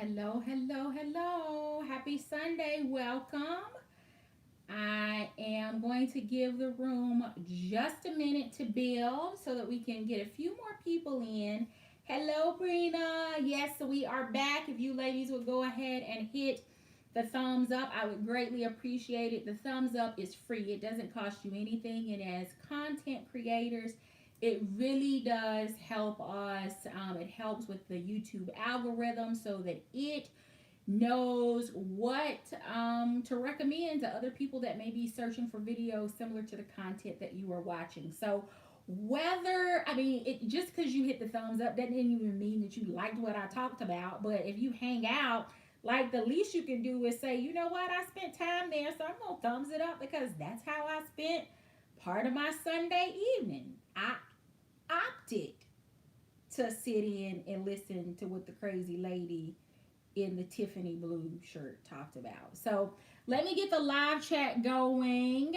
Hello, hello, hello. Happy Sunday. Welcome. I am going to give the room just a minute to build so that we can get a few more people in. Hello, Brina. Yes, we are back. If you ladies would go ahead and hit the thumbs up, I would greatly appreciate it. The thumbs up is free, it doesn't cost you anything. And as content creators, it really does help us. It helps with the YouTube algorithm so that it knows what to recommend to other people that may be searching for videos similar to the content that you are watching. So whether it just because you hit the thumbs up doesn't even mean that you liked what I talked about. But if you hang out, like, the least you can do is say, you know what, I spent time there, so I'm gonna thumbs it up because that's how I spent part of my Sunday evening. I opted to sit in and listen to what the crazy lady in the Tiffany blue shirt talked about. So let me get the live chat going.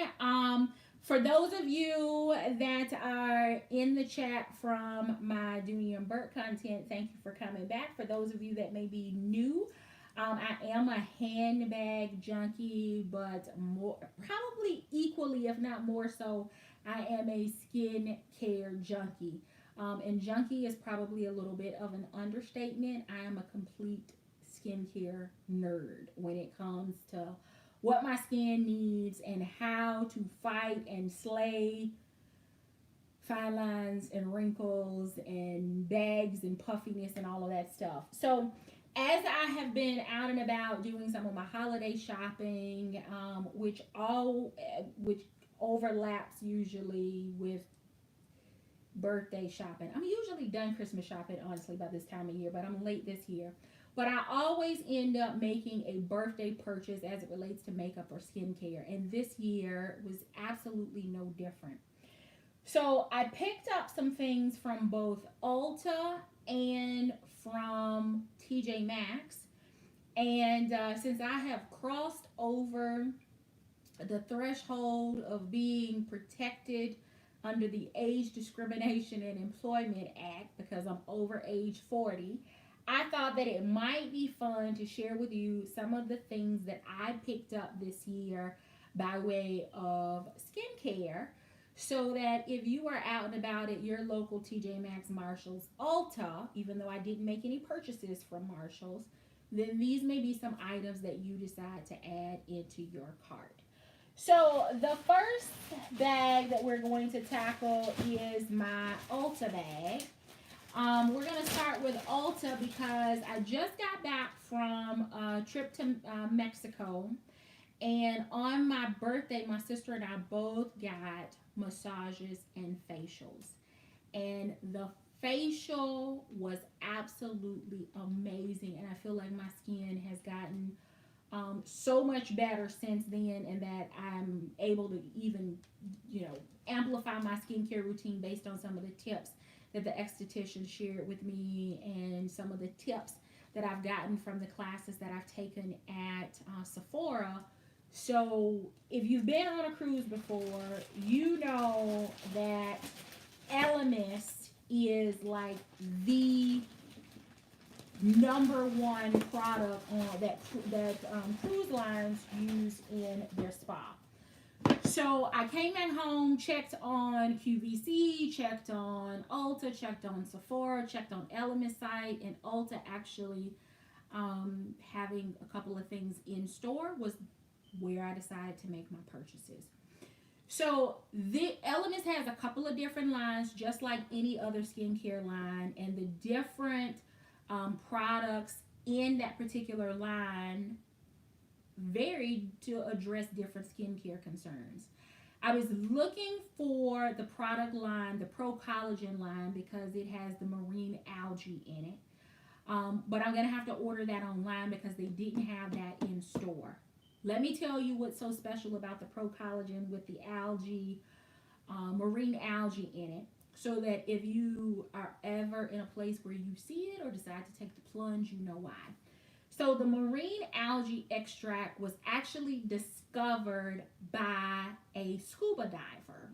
For those of you that are in the chat from my Dooney and Burt content, thank you for coming back. For those of you that may be new, I am a handbag junkie, but more probably equally, if not more so, I am a skin care junkie. And junkie is probably a little bit of an understatement. I am a complete skincare nerd when it comes to what my skin needs and how to fight and slay fine lines and wrinkles and bags and puffiness and all of that stuff. So, as I have been out and about doing some of my holiday shopping, which overlaps usually with birthday shopping. I'm usually done Christmas shopping, honestly, by this time of year, but I'm late this year. But I always end up making a birthday purchase as it relates to makeup or skincare. And this year was absolutely no different. So I picked up some things from both Ulta and from TJ Maxx. And since I have crossed over the threshold of being protected under the Age Discrimination and Employment Act because I'm over age 40, I thought that it might be fun to share with you some of the things that I picked up this year by way of skincare so that if you are out and about at your local TJ Maxx, Marshalls, Ulta, even though I didn't make any purchases from Marshalls, then these may be some items that you decide to add into your cart. So the first bag that we're going to tackle is my Ulta bag. We're going to start with Ulta because I just got back from a trip to Mexico. And on my birthday, my sister and I both got massages and facials. And the facial was absolutely amazing. And I feel like my skin has gotten so much better since then, and that I'm able to even, amplify my skincare routine based on some of the tips that the esthetician shared with me and some of the tips that I've gotten from the classes that I've taken at Sephora. So if you've been on a cruise before, you know that Elemis is like the number one product that cruise lines use in their spa. So I came back home, checked on QVC, checked on Ulta, checked on Sephora, checked on Elemis site, and Ulta actually having a couple of things in store was where I decided to make my purchases. So the Elemis has a couple of different lines, just like any other skincare line, and the different products in that particular line varied to address different skincare concerns. I was looking for the product line, the Pro Collagen line, because it has the marine algae in it. But I'm going to have to order that online because they didn't have that in store. Let me tell you what's so special about the Pro Collagen with the algae, marine algae in it, so that if you are ever in a place where you see it or decide to take the plunge, you know why. So the marine algae extract was actually discovered by a scuba diver,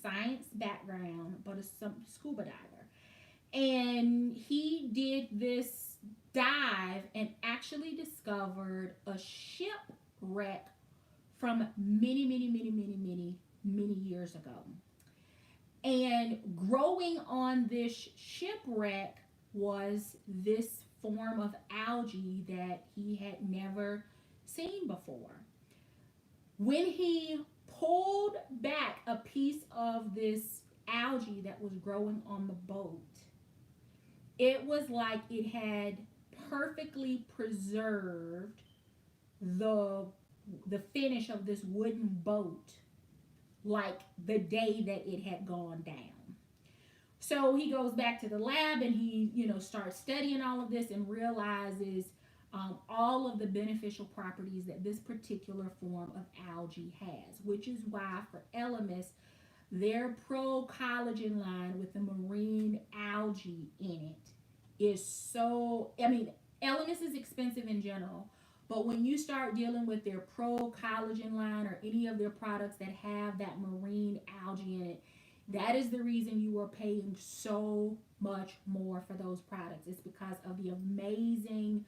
science background, but a scuba diver. And he did this dive and actually discovered a shipwreck from many years ago. And growing on this shipwreck was this form of algae that he had never seen before. When he pulled back a piece of this algae that was growing on the boat, it was like it had perfectly preserved the finish of this wooden boat like the day that it had gone down. So he goes back to the lab and he, starts studying all of this and realizes all of the beneficial properties that this particular form of algae has, which is why for Elemis, their pro collagen line with the marine algae in it is so, Elemis is expensive in general, but when you start dealing with their pro collagen line or any of their products that have that marine algae in it, that is the reason you are paying so much more for those products. It's because of the amazing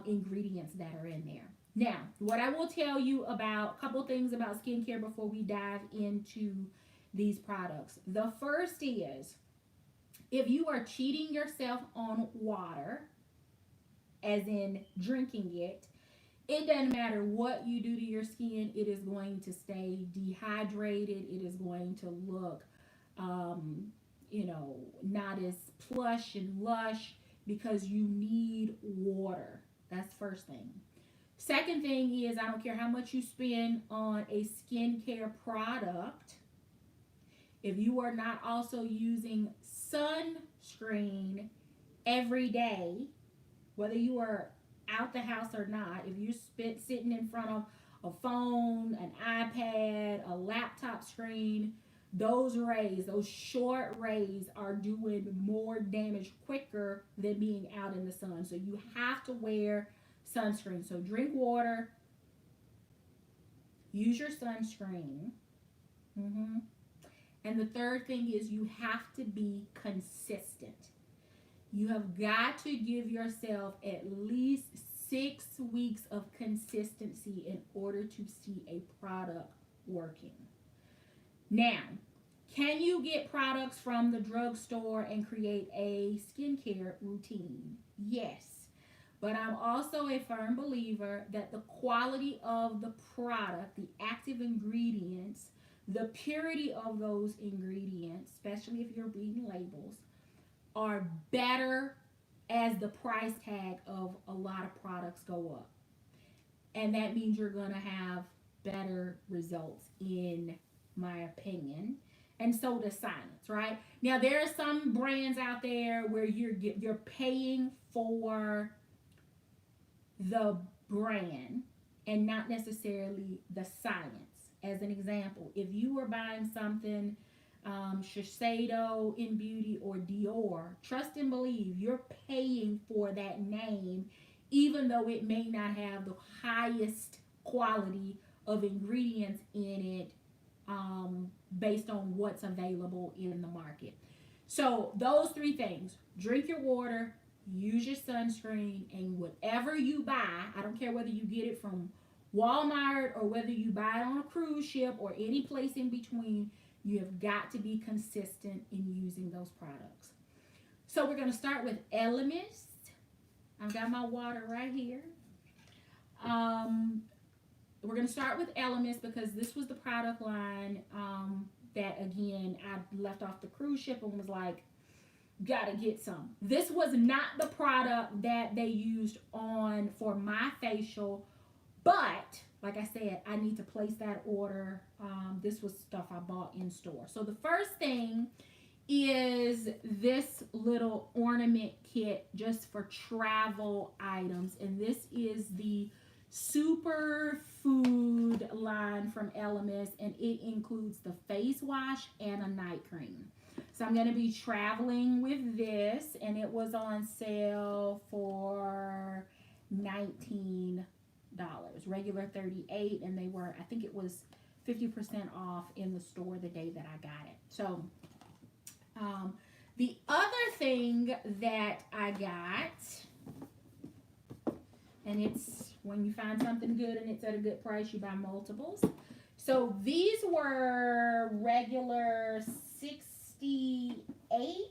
ingredients that are in there. Now, what I will tell you about, a couple things about skincare before we dive into these products. The first is, if you are cheating yourself on water, as in drinking it, it doesn't matter what you do to your skin, it is going to stay dehydrated. It is going to look, not as plush and lush because you need water. That's first thing. Second thing is, I don't care how much you spend on a skincare product, if you are not also using sunscreen every day, whether you are out the house or not, if you're sitting in front of a phone, an iPad, a laptop screen, those rays, those short rays are doing more damage quicker than being out in the sun. So you have to wear sunscreen. So drink water, use your sunscreen. And the third thing is you have to be consistent. You have got to give yourself at least 6 weeks of consistency in order to see a product working. Now, can you get products from the drugstore and create a skincare routine? Yes. But I'm also a firm believer that the quality of the product, the active ingredients, the purity of those ingredients, especially if you're reading labels, are better as the price tag of a lot of products go up. And that means you're going to have better results, in my opinion. And so does science, right? Now, there are some brands out there where you're paying for the brand and not necessarily the science. As an example, if you were buying something, Shiseido in beauty or Dior, trust and believe you're paying for that name, even though it may not have the highest quality of ingredients in it, based on what's available in the market. So those 3 things: drink your water, use your sunscreen, and whatever you buy, I don't care whether you get it from Walmart or whether you buy it on a cruise ship or any place in between, you have got to be consistent in using those products. So we're going to start with Elemis. I've got my water right here. We're going to start with Elemis because this was the product line that, again, I left off the cruise ship and was like, gotta get some. This was not the product that they used on for my facial, but like I said, I need to place that order. This was stuff I bought in store. So the first thing is this little ornament kit just for travel items. And this is the Super Food line from Elemis, and it includes the face wash and a night cream. So I'm going to be traveling with this, and it was on sale for $19. Regular $38, and they were, I think it was 50% off in the store the day that I got it. So the other thing that I got And it's when you find something good and it's at a good price, you buy multiples. So these were regular 68,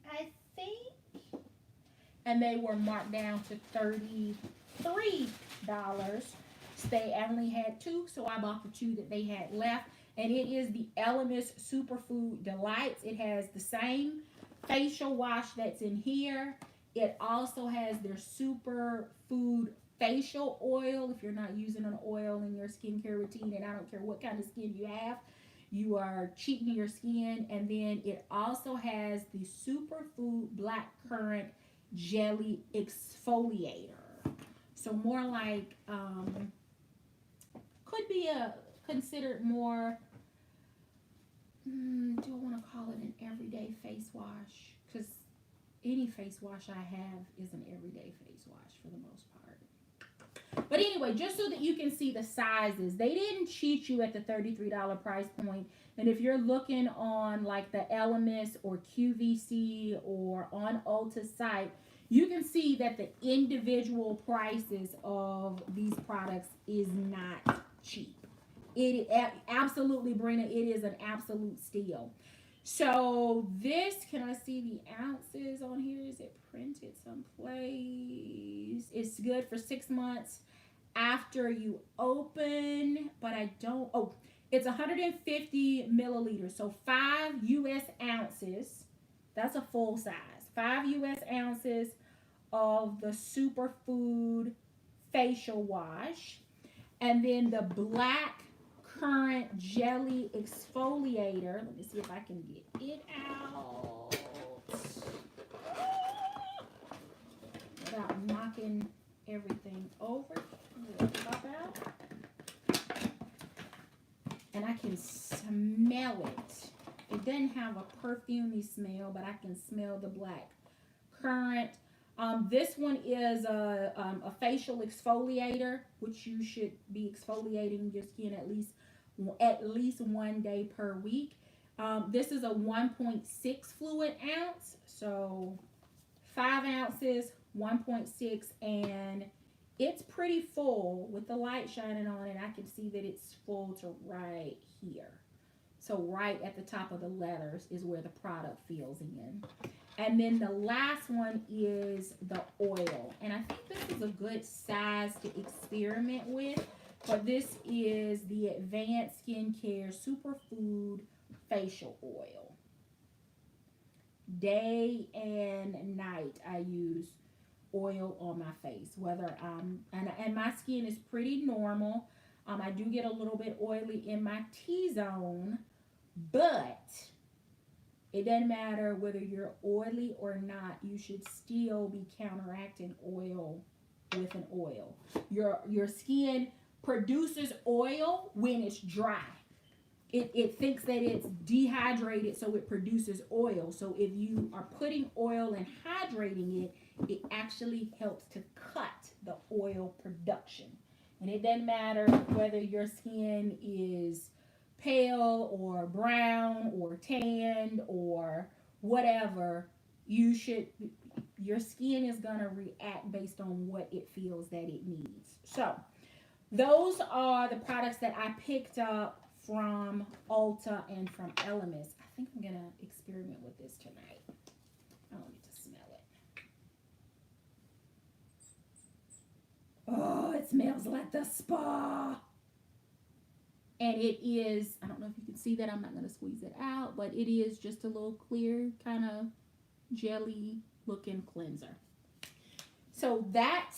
I think. And they were marked down to $33. They only had two, so I bought the two that they had left. And it is the Elemis Superfood Delights. It has the same facial wash that's in here. It also has their Superfood facial oil. If you're not using an oil in your skincare routine, and I don't care what kind of skin you have, you are cheating your skin. And then it also has the Superfood Black Currant Jelly Exfoliator. So more like, could be considered more, do I want to call it an everyday face wash? Because any face wash I have is an everyday face wash for the most part. But anyway, just so that you can see the sizes, they didn't cheat you at the $33 price point. And if you're looking on like the Elemis or QVC or on Ulta's site, you can see that the individual prices of these products is not cheap. It absolutely, Brina, it is an absolute steal. So this, can I see the ounces on here? Is it printed someplace? It's good for 6 months after you open, but I don't, oh, it's 150 milliliters. So 5 US ounces, that's a full size. 5 US ounces of the Superfood facial wash. And then the Black Currant Jelly Exfoliator. Let me see if I can get it out without knocking everything over. Pop out. And I can smell it. It doesn't have a perfumey smell, but I can smell the Black Currant. This one is a facial exfoliator, which you should be exfoliating your skin at least 1 day per week. This is a 1.6 fluid ounce, so 5 ounces, 1.6, and it's pretty full. With the light shining on it, I can see that it's full to right here. So right at the top of the letters is where the product fills in. And then the last one is the oil. And I think this is a good size to experiment with. But this is the Advanced Skincare Superfood Facial Oil. Day and night I use oil on my face. Whether and my skin is pretty normal. I do get a little bit oily in my T-zone. But it doesn't matter whether you're oily or not. You should still be counteracting oil with an oil. Your skin produces oil when it's dry. It thinks that it's dehydrated, so it produces oil. So if you are putting oil and hydrating it, it actually helps to cut the oil production. And it doesn't matter whether your skin is pale or brown or tanned or whatever. Your skin is going to react based on what it feels that it needs. So those are the products that I picked up from Ulta and from Elemis. I think I'm going to experiment with this tonight. I don't need to smell it. Oh, it smells like the spa. And it is, I don't know if you can see that, I'm not going to squeeze it out, but it is just a little clear kind of jelly looking cleanser. So that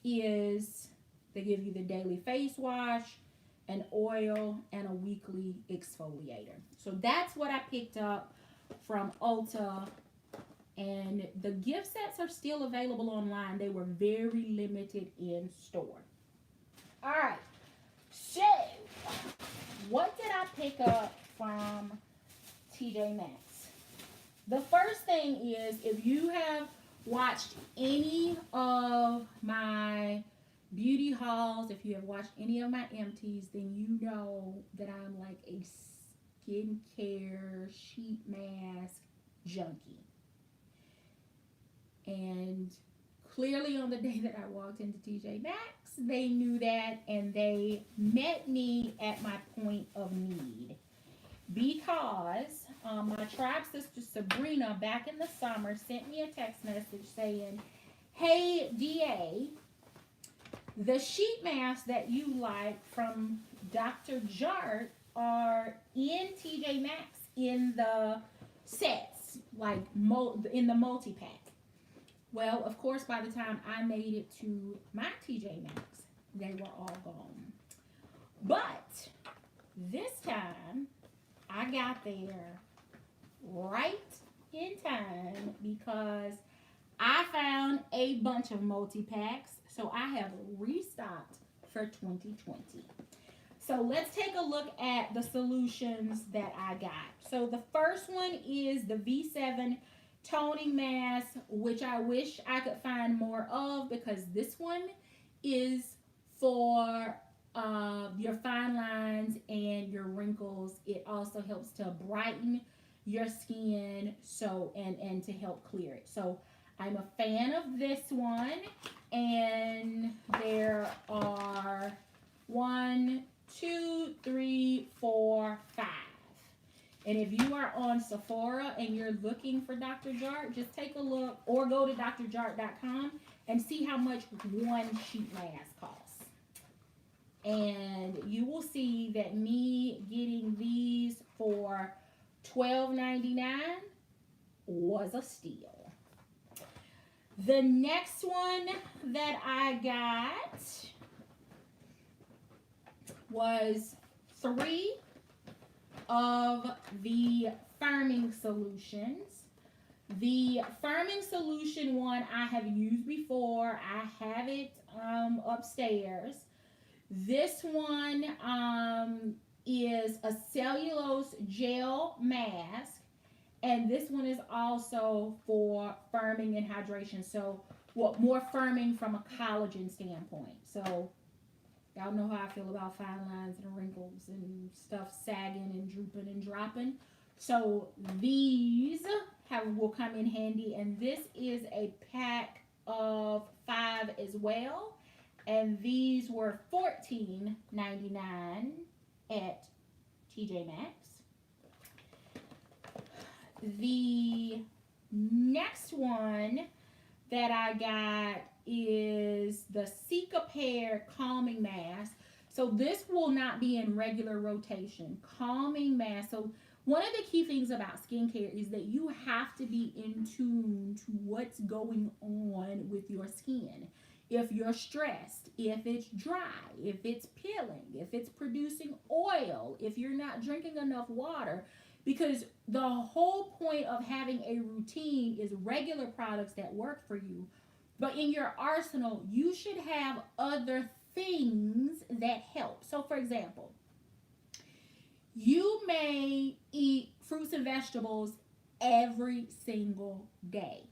is, they give you the daily face wash, an oil, and a weekly exfoliator. So that's what I picked up from Ulta. And the gift sets are still available online. They were very limited in store. All right. So, what did I pick up from TJ Maxx? The first thing is, if you have watched any of my beauty hauls, if you have watched any of my empties, then you know that I'm like a skincare sheet mask junkie. And clearly on the day that I walked into TJ Maxx, they knew that and they met me at my point of need. Because my tribe sister Sabrina back in the summer sent me a text message saying, "Hey DA, the sheet masks that you like from Dr. Jart are in TJ Maxx in the sets, like in the multi pack." Well, of course, by the time I made it to my TJ Maxx, they were all gone. But this time, I got there right in time because I found a bunch of multi-packs, so I have restocked for 2020. So let's take a look at the solutions that I got. So the first one is the V7 toning mask, which I wish I could find more of because this one is for your fine lines and your wrinkles. It also helps to brighten your skin and to help clear it. So I'm a fan of this one, and there are 1, 2, 3, 4, 5. And if you are on Sephora and you're looking for Dr. Jart, just take a look or go to drjart.com and see how much one sheet mask costs. And you will see that me getting these for $12.99 was a steal. The next one that I got was 3 of the firming solutions. The firming solution one I have used before. I have it upstairs. This one is a cellulose gel mask, and this one is also for firming and hydration. So, more firming from a collagen standpoint. So, y'all know how I feel about fine lines and wrinkles and stuff sagging and drooping and dropping. So these will come in handy, and this is a pack of 5 as well. And these were $14.99 at TJ Maxx. The next one that I got is the Ceramide calming mask. So this will not be in regular rotation. Calming mask. So one of the key things about skincare is that you have to be in tune to what's going on with your skin. If you're stressed, if it's dry, if it's peeling, if it's producing oil, if you're not drinking enough water. Because the whole point of having a routine is regular products that work for you. But in your arsenal, you should have other things that help. So, for example, you may eat fruits and vegetables every single day.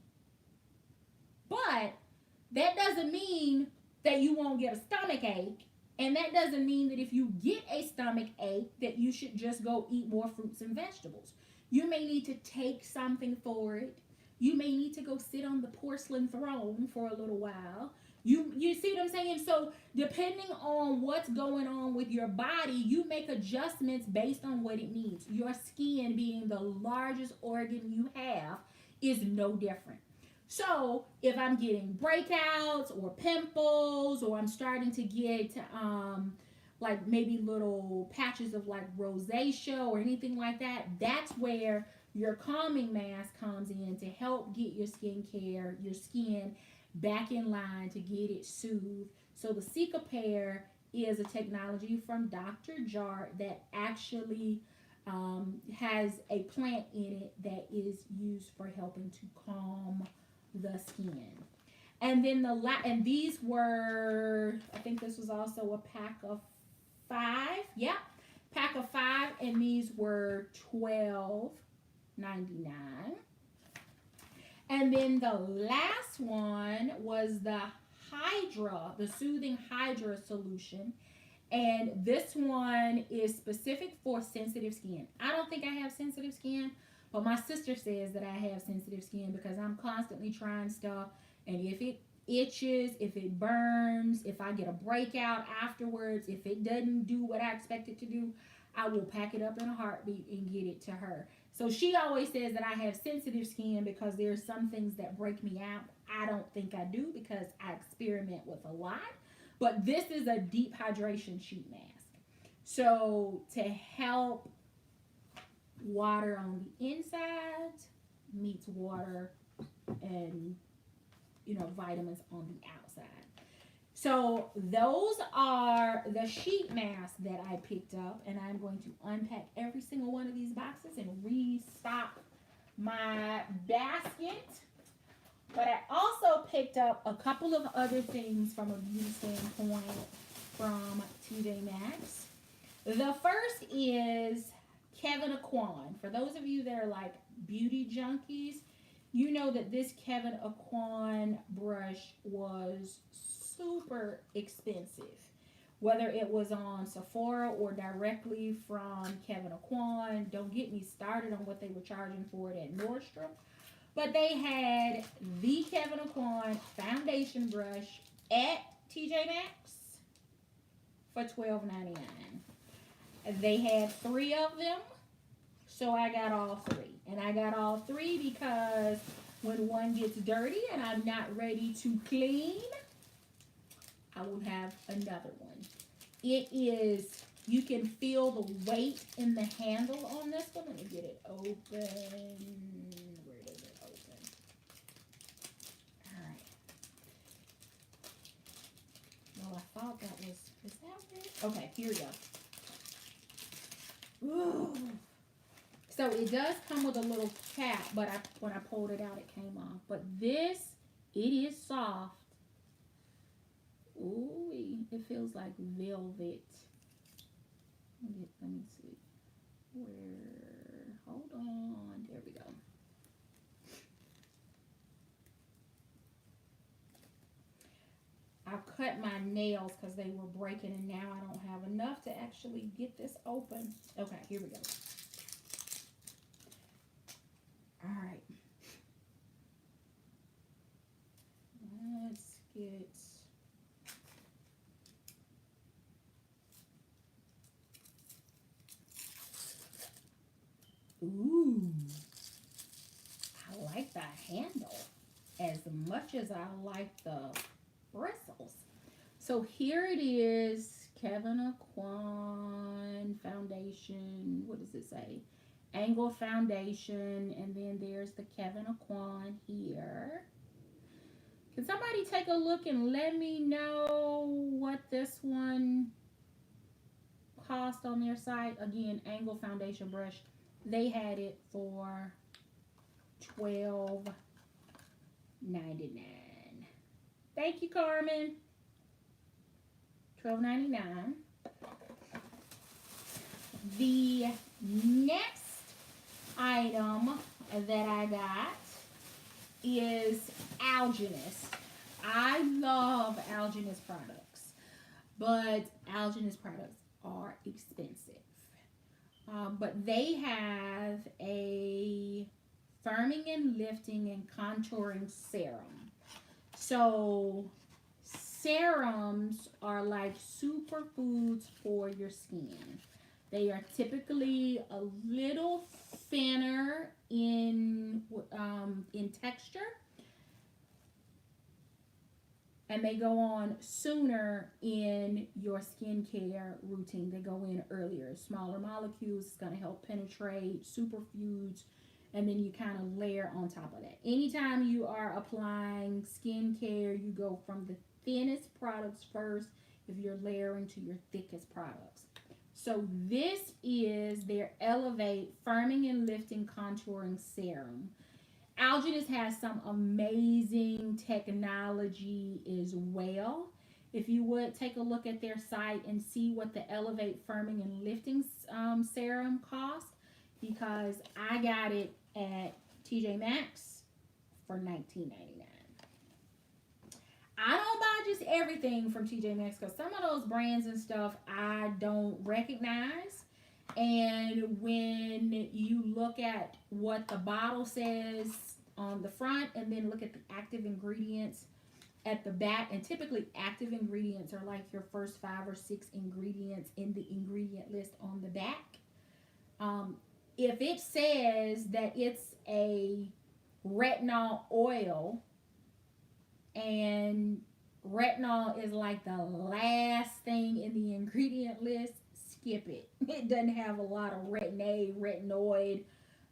But that doesn't mean that you won't get a stomach ache. And that doesn't mean that if you get a stomach ache that you should just go eat more fruits and vegetables. You may need to take something for it. You may need to go sit on the porcelain throne for a little while. You see what I'm saying? So depending on what's going on with your body, you make adjustments based on what it needs. Your skin, being the largest organ you have, is no different. So if I'm getting breakouts or pimples, or I'm starting to get like maybe little patches of like rosacea or anything like that, that's where your calming mask comes in to help get your skincare, your skin back in line, to get it soothed. So the Ceramide is a technology from Dr. Jart that actually has a plant in it that is used for helping to calm the skin. And then and these were, I think this was also a pack of 5. Yeah, pack of 5, and these were $12.99. And then the last one was the Soothing Hydra solution. And this one is specific for sensitive skin. I don't think I have sensitive skin, but my sister says that I have sensitive skin because I'm constantly trying stuff. And if itches, if it burns, if I get a breakout afterwards, if it doesn't do what I expect it to do, I will pack it up in a heartbeat and get it to her. So she always says that I have sensitive skin because there's some things that break me out. I don't think I do because I experiment with a lot. But this is a deep hydration sheet mask. So to help water on the inside meets water and vitamins on the outside. So those are the sheet masks that I picked up, and I'm going to unpack every single one of these boxes and restock my basket. But I also picked up a couple of other things from a beauty standpoint from TJ Maxx. The first is Kevin Aquan. For those of you that are like beauty junkies, you know that this Kevin Aquan brush was super expensive. Whether it was on Sephora or directly from Kevin Aquan. Don't get me started on what they were charging for it at Nordstrom. But they had the Kevin Aquan foundation brush at TJ Maxx for $12.99. They had 3 of them, so I got all 3. And I got all 3 because when one gets dirty and I'm not ready to clean, I will have another one. It is, you can feel the weight in the handle on this one. Let me get it open. Where does it open? All right. Well, I thought that was, is that it? Okay, here we go. Ooh. So it does come with a little cap, but when I pulled it out, it came off. But this, it is soft. Ooh, it feels like velvet. Let me see. Hold on. There we go. I cut my nails because they were breaking, and now I don't have enough to actually get this open. Okay, here we go. All right. Let's get... Ooh. I like the handle as much as I like the bristles. So here it is, Kevin Aquan foundation. What does it say? Angle foundation, and then there's the Kevin Aquan here. Can somebody take a look and let me know what this one cost on their site? Again, Angle foundation brush. They had it for $12.99. Thank you, Carmen. $12.99. The next item that I got is Algenist. I love Algenist products, but Algenist products are expensive. But they have a firming and lifting and contouring serum. So serums are like superfoods for your skin. They are typically a little thinner in texture, and they go on sooner in your skincare routine. They go in earlier. Smaller molecules is going to help penetrate, superfoods, and then you kind of layer on top of that. Anytime you are applying skincare, you go from the thinnest products first if you're layering to your thickest products. So this is their Elevate Firming and Lifting Contouring Serum. Algenist has some amazing technology as well. If you would take a look at their site and see what the Elevate Firming and Lifting Serum costs, because I got it at TJ Maxx for $19.99. I don't buy just everything from TJ Maxx because some of those brands and stuff I don't recognize. And when you look at what the bottle says on the front and then look at the active ingredients at the back, and typically active ingredients are like your first 5 or 6 ingredients in the ingredient list on the back. Um, if it says that it's a retinol oil, and retinol is like the last thing in the ingredient list, skip it. It doesn't have a lot of retinoid.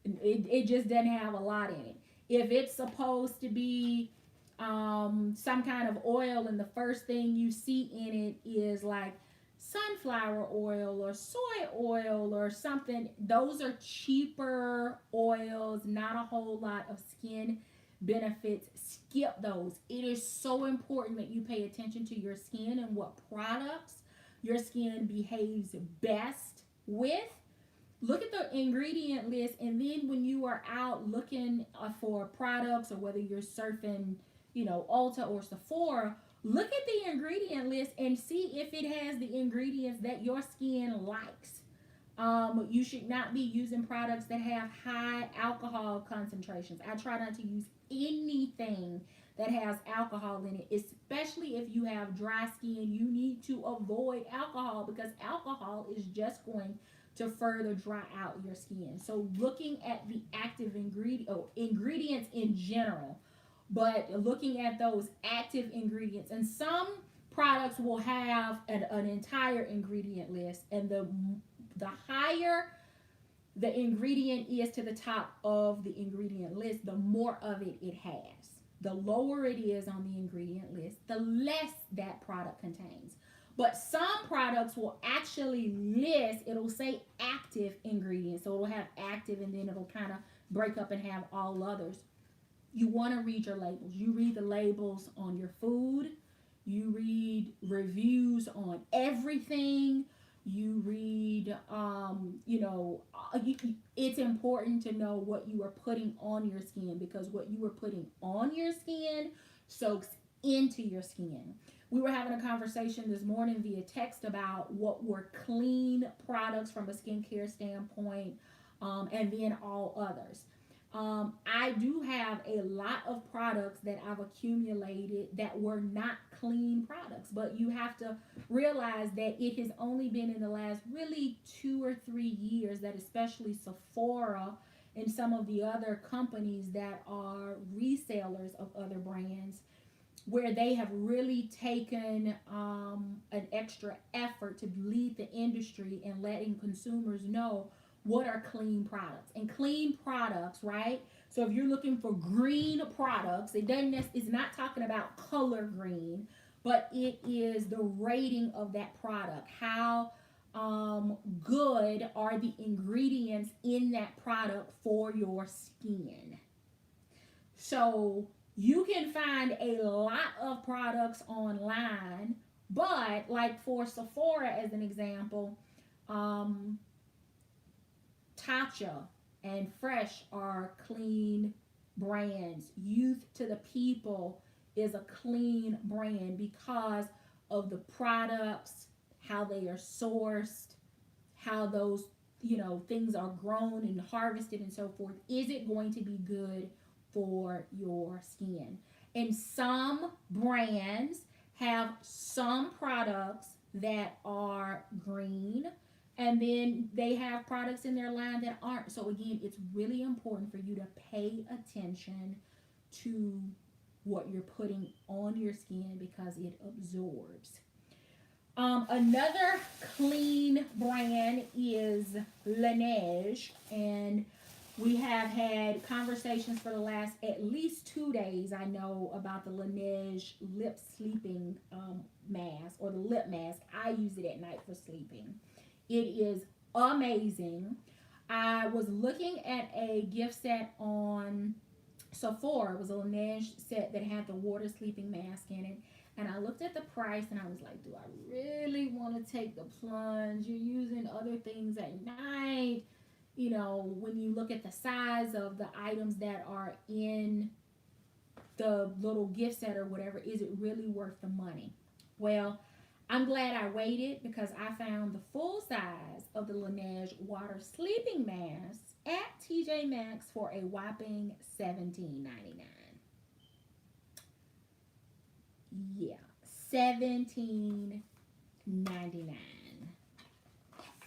It just doesn't have a lot in it. If it's supposed to be some kind of oil, and the first thing you see in it is like sunflower oil or soy oil or something, those are cheaper oils, not a whole lot of skin benefits. Skip those. It is so important that you pay attention to your skin and what products your skin behaves best with. Look at the ingredient list, and then when you are out looking for products, or whether you're surfing, Ulta or Sephora, look at the ingredient list and see if it has the ingredients that your skin likes. You should not be using products that have high alcohol concentrations. I try not to use anything that has alcohol in it, especially if you have dry skin. You need to avoid alcohol, because alcohol is just going to further dry out your skin. So looking at the active ingredients in general, but looking at those active ingredients, and some products will have an entire ingredient list, and the higher the ingredient is to the top of the ingredient list, the more of it has. The lower it is on the ingredient list, the less that product contains. But some products will actually list, it'll say active ingredients. So it'll have active, and then it'll kind of break up and have all others. You want to read your labels. You read the labels on your food. You read reviews on everything. You read, it's important to know what you are putting on your skin, because what you are putting on your skin soaks into your skin. We were having a conversation this morning via text about what were clean products from a skincare standpoint, and then all others. I do have a lot of products that I've accumulated that were not clean products, but you have to realize that it has only been in the last really 2 or 3 years that especially Sephora and some of the other companies that are resellers of other brands, where they have really taken an extra effort to lead the industry and letting consumers know what are clean products. And clean products, right? So if you're looking for green products, it's not talking about color green, but it is the rating of that product. How good are the ingredients in that product for your skin? So you can find a lot of products online, but like for Sephora as an example, Tatcha and Fresh are clean brands. Youth to the People is a clean brand because of the products, how they are sourced, how those things are grown and harvested and so forth. Is it going to be good for your skin? And some brands have some products that are green, and then they have products in their line that aren't. So again, it's really important for you to pay attention to what you're putting on your skin, because it absorbs. Another clean brand is Laneige, and we have had conversations for the last at least 2 days, I know, about the Laneige lip sleeping mask, or the lip mask. I use it at night for sleeping. It is amazing. I was looking at a gift set on Sephora. It was a Laneige set that had the water sleeping mask in it. And I looked at the price and I was like, do I really want to take the plunge? You're using other things at night. When you look at the size of the items that are in the little gift set or whatever, is it really worth the money? Well, I'm glad I waited, because I found the full size of the Laneige water sleeping mask at TJ Maxx for a whopping $17.99. Yeah, $17.99.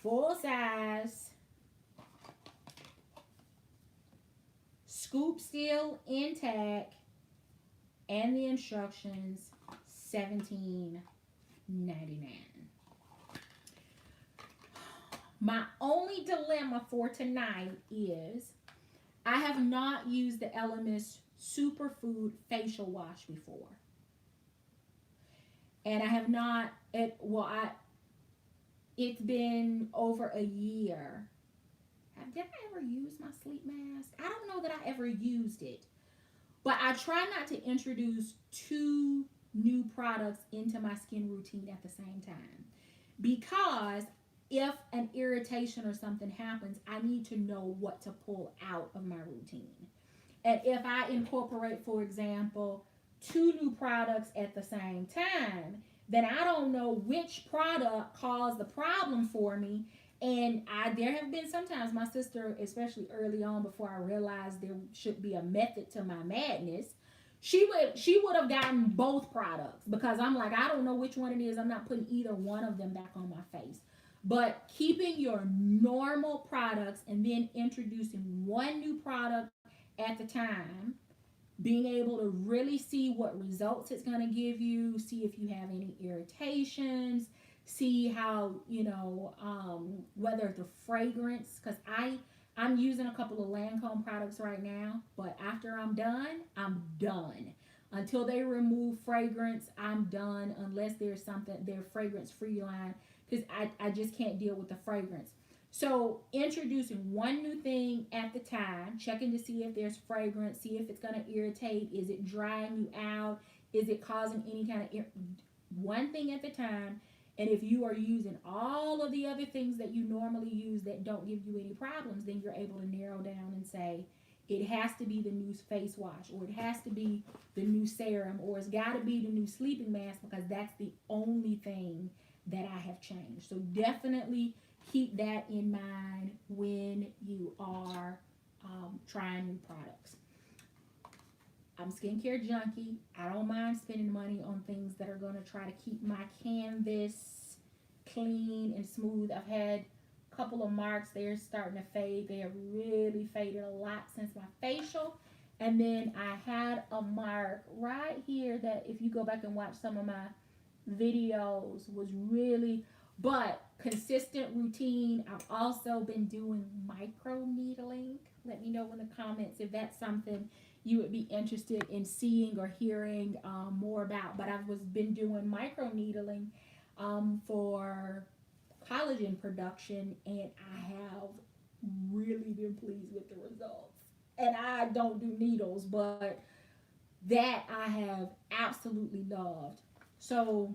Full size. Scoop still intact. And the instructions, $17.99. My only dilemma for tonight is I have not used the Elemis Superfood Facial Wash before. And I have not, it's been over a year. Did I ever use my sleep mask? I don't know that I ever used it. But I try not to introduce two new products into my skin routine at the same time. Because if an irritation or something happens, I need to know what to pull out of my routine. And if I incorporate, for example, two new products at the same time, then I don't know which product caused the problem for me. And there have been sometimes my sister, especially early on before I realized there should be a method to my madness, she would have gotten both products because I'm like, I don't know which one it is. I'm not putting either one of them back on my face. But keeping your normal products and then introducing one new product at the time, being able to really see what results it's going to give you, see if you have any irritations, see how, whether the fragrance, because I'm using a couple of Lancome products right now, but after I'm done. Until they remove fragrance, I'm done unless there's something, their fragrance free line, because I just can't deal with the fragrance. So introducing one new thing at the time, checking to see if there's fragrance, see if it's going to irritate, is it drying you out, is it causing any kind of one thing at the time. And if you are using all of the other things that you normally use that don't give you any problems, then you're able to narrow down and say, it has to be the new face wash, or it has to be the new serum, or it's got to be the new sleeping mask, because that's the only thing that I have changed. So definitely keep that in mind when you are trying new products. I'm skincare junkie. I don't mind spending money on things that are going to try to keep my canvas clean and smooth. I've had a couple of marks. They're starting to fade. They have really faded a lot since my facial. And then I had a mark right here that if you go back and watch some of my videos was really, but consistent routine. I've also been doing micro needling. Let me know in the comments if that's something you would be interested in seeing or hearing more about. But I've been doing micro needling for collagen production, and I have really been pleased with the results. And I don't do needles, but that I have absolutely loved. So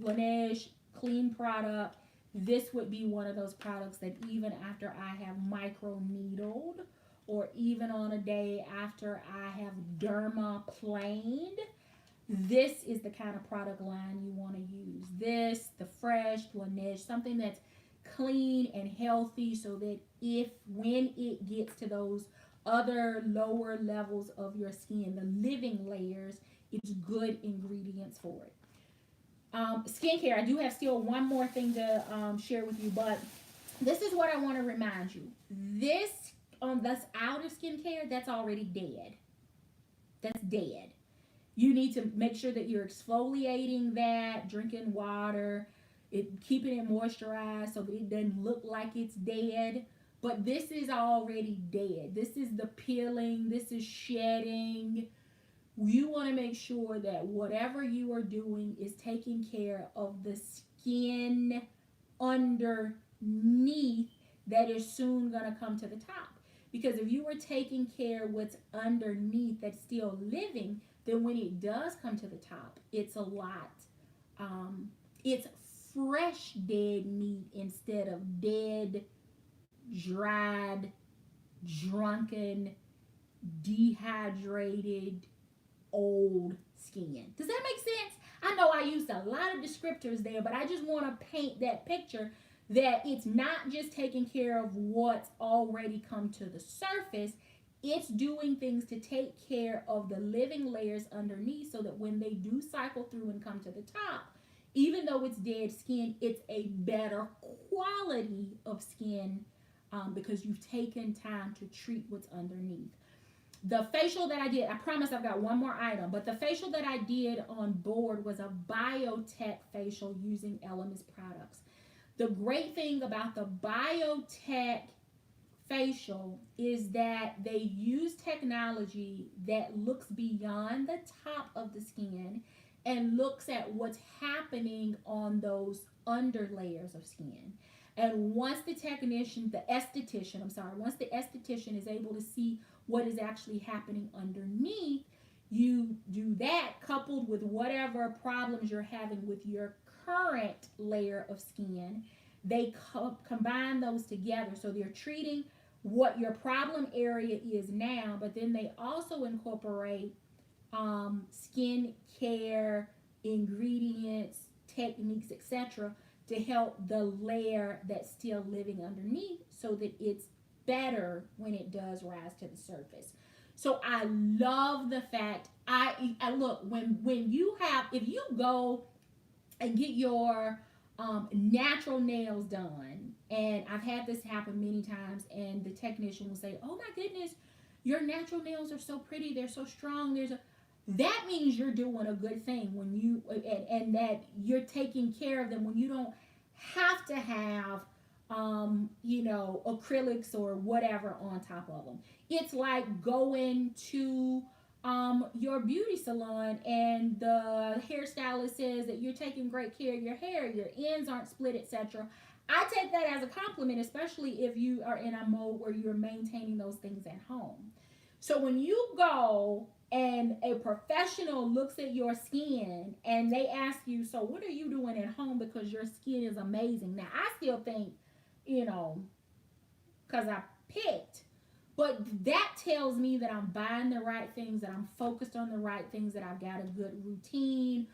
Laneige clean product. This would be one of those products that even after I have micro needled, or even on a day after I have dermaplaned, this is the kind of product line you want to use. This, the fresh Laneige, something that's clean and healthy, so that when it gets to those other lower levels of your skin, the living layers, it's good ingredients for it. Skincare, I do have still one more thing to share with you, but this is what I want to remind you. This that's outer skincare, that's already dead. That's dead. You need to make sure that you're exfoliating that, drinking water, keeping it moisturized so that it doesn't look like it's dead. But this is already dead. This is the peeling. This is shedding. You want to make sure that whatever you are doing is taking care of the skin underneath that is soon going to come to the top. Because if you are taking care of what's underneath that's still living, then when it does come to the top, it's a lot. It's fresh dead meat instead of dead, dried, drunken, dehydrated, old skin. Does that make sense? I know I used a lot of descriptors there, but I just want to paint that picture that it's not just taking care of what's already come to the surface. it's doing things to take care of the living layers underneath so that when they do cycle through and come to the top, even though it's dead skin, it's a better quality of skin because you've taken time to treat what's underneath. The facial that I did, I promise I've got one more item, but the facial that I did on board was a biotech facial using Elemis products. The great thing about the biotech facial is that they use technology that looks beyond the top of the skin and looks at what's happening on those under layers of skin. And once the esthetician is able to see what is actually happening underneath, you do that coupled with whatever problems you're having with your current layer of skin. They combine those together. So they're treating what your problem area is now, but then they also incorporate skin care, ingredients, techniques, etc., to help the layer that's still living underneath so that it's better when it does rise to the surface. So I love the fact I look when you have, if you go and get your natural nails done, and I've had this happen many times, and the technician will say, "Oh my goodness, your natural nails are so pretty, they're so strong." That means you're doing a good thing when you and that you're taking care of them when you don't have to have acrylics or whatever on top of them. It's like going to your beauty salon and the hairstylist says that you're taking great care of your hair, your ends aren't split, etc. I take that as a compliment, especially if you are in a mode where you're maintaining those things at home. So when you go and a professional looks at your skin and they ask you, "So what are you doing at home because your skin is amazing?" Now, I still think, because I picked, but that tells me that I'm buying the right things, that I'm focused on the right things, that I've got a good routine.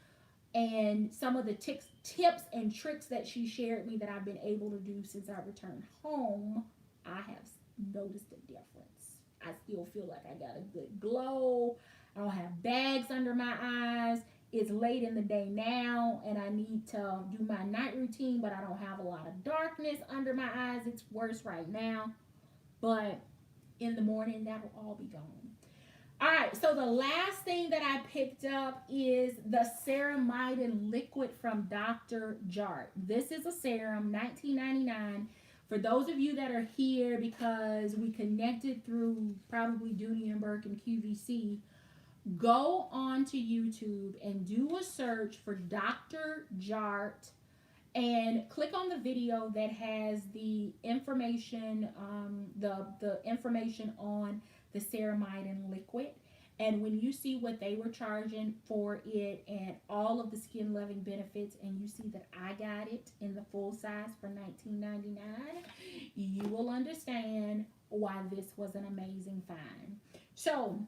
And some of the tips and tricks that she shared me that I've been able to do since I returned home, I have noticed a difference. I still feel like I got a good glow. I don't have bags under my eyes. It's late in the day now and I need to do my night routine, but I don't have a lot of darkness under my eyes. It's worse right now, but in the morning that will all be gone. All right, so the last thing that I picked up is the Ceramide liquid from Dr. Jart. This is a serum, $19.99. For those of you that are here because we connected through probably Dooney and Burke and QVC, go on to YouTube and do a search for Dr. Jart and click on the video that has the information, the information on the Ceramide and liquid. And when you see what they were charging for it and all of the skin loving benefits, and you see that I got it in the full size for $19.99, you will understand why this was an amazing find. So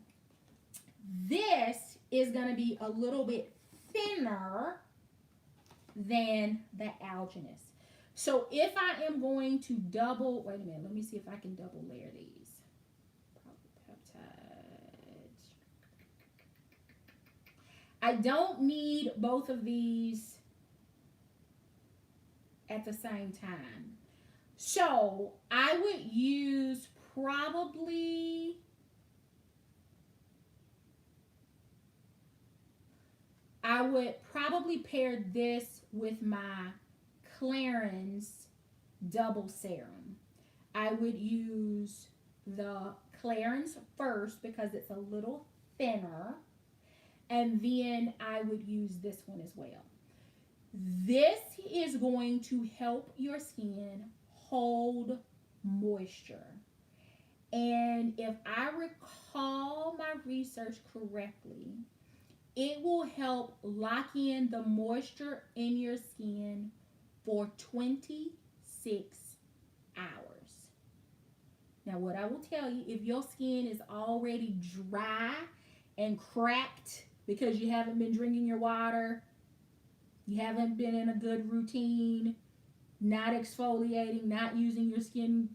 this is going to be a little bit thinner than the alginous. So if I am going to double, wait a minute, let me see if I can double layer these. I don't need both of these at the same time. So I would use I would probably pair this with my Clarins double serum. I would use the Clarins first because it's a little thinner. And then I would use this one as well. This is going to help your skin hold moisture. And if I recall my research correctly, it will help lock in the moisture in your skin for 26 hours. Now, what I will tell you, if your skin is already dry and cracked, because you haven't been drinking your water, you haven't been in a good routine, not exfoliating, not using your skin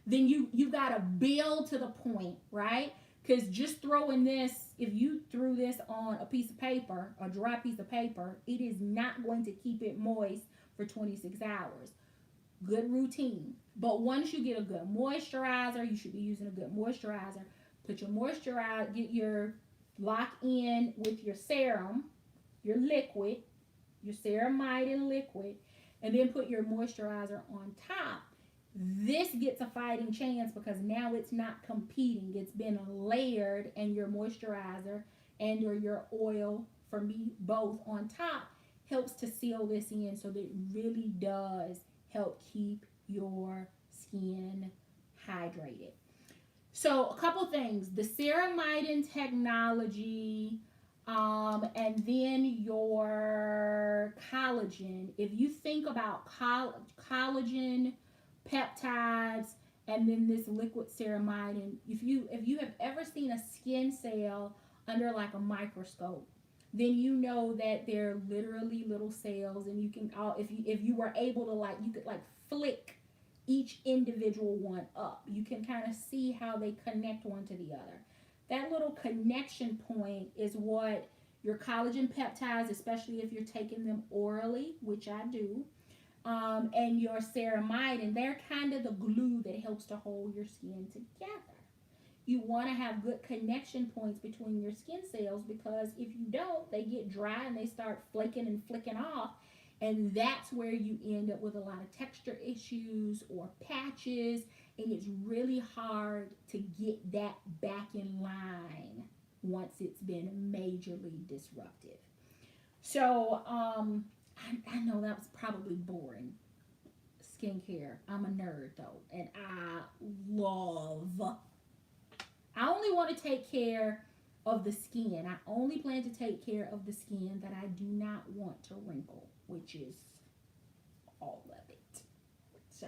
then you got to build to the point, right? Because just throwing this, if you threw this on a piece of paper, a dry piece of paper, it is not going to keep it moist for 26 hours. Good routine. But once you get a good moisturizer, you should be using a good moisturizer. Put your moisturizer, get your lock in with your serum, your liquid, your ceramide and liquid, and then put your moisturizer on top. This gets a fighting chance because now it's not competing. It's been layered, and your moisturizer and your oil, for me, both on top, helps to seal this in so that it really does help keep your skin hydrated. So a couple things: the ceramide technology, and then your collagen. If you think about collagen, peptides, and then this liquid ceramide, and if you have ever seen a skin cell under like a microscope, then you know that they're literally little cells, and you can if you were able to, like, you could like flick each individual one up, you can kind of see how they connect one to the other. That little connection point is what your collagen peptides, especially if you're taking them orally, which I do, and your ceramide, and they're kind of the glue that helps to hold your skin together. You want to have good connection points between your skin cells, because if you don't, they get dry and they start flaking and flicking off, and that's where you end up with a lot of texture issues or patches, and it's really hard to get that back in line once it's been majorly disruptive. So, I know that was probably boring. Skincare. I'm a nerd though, and I only want to take care of the skin. I only plan to take care of the skin that I do not want to wrinkle, which is all of it. So,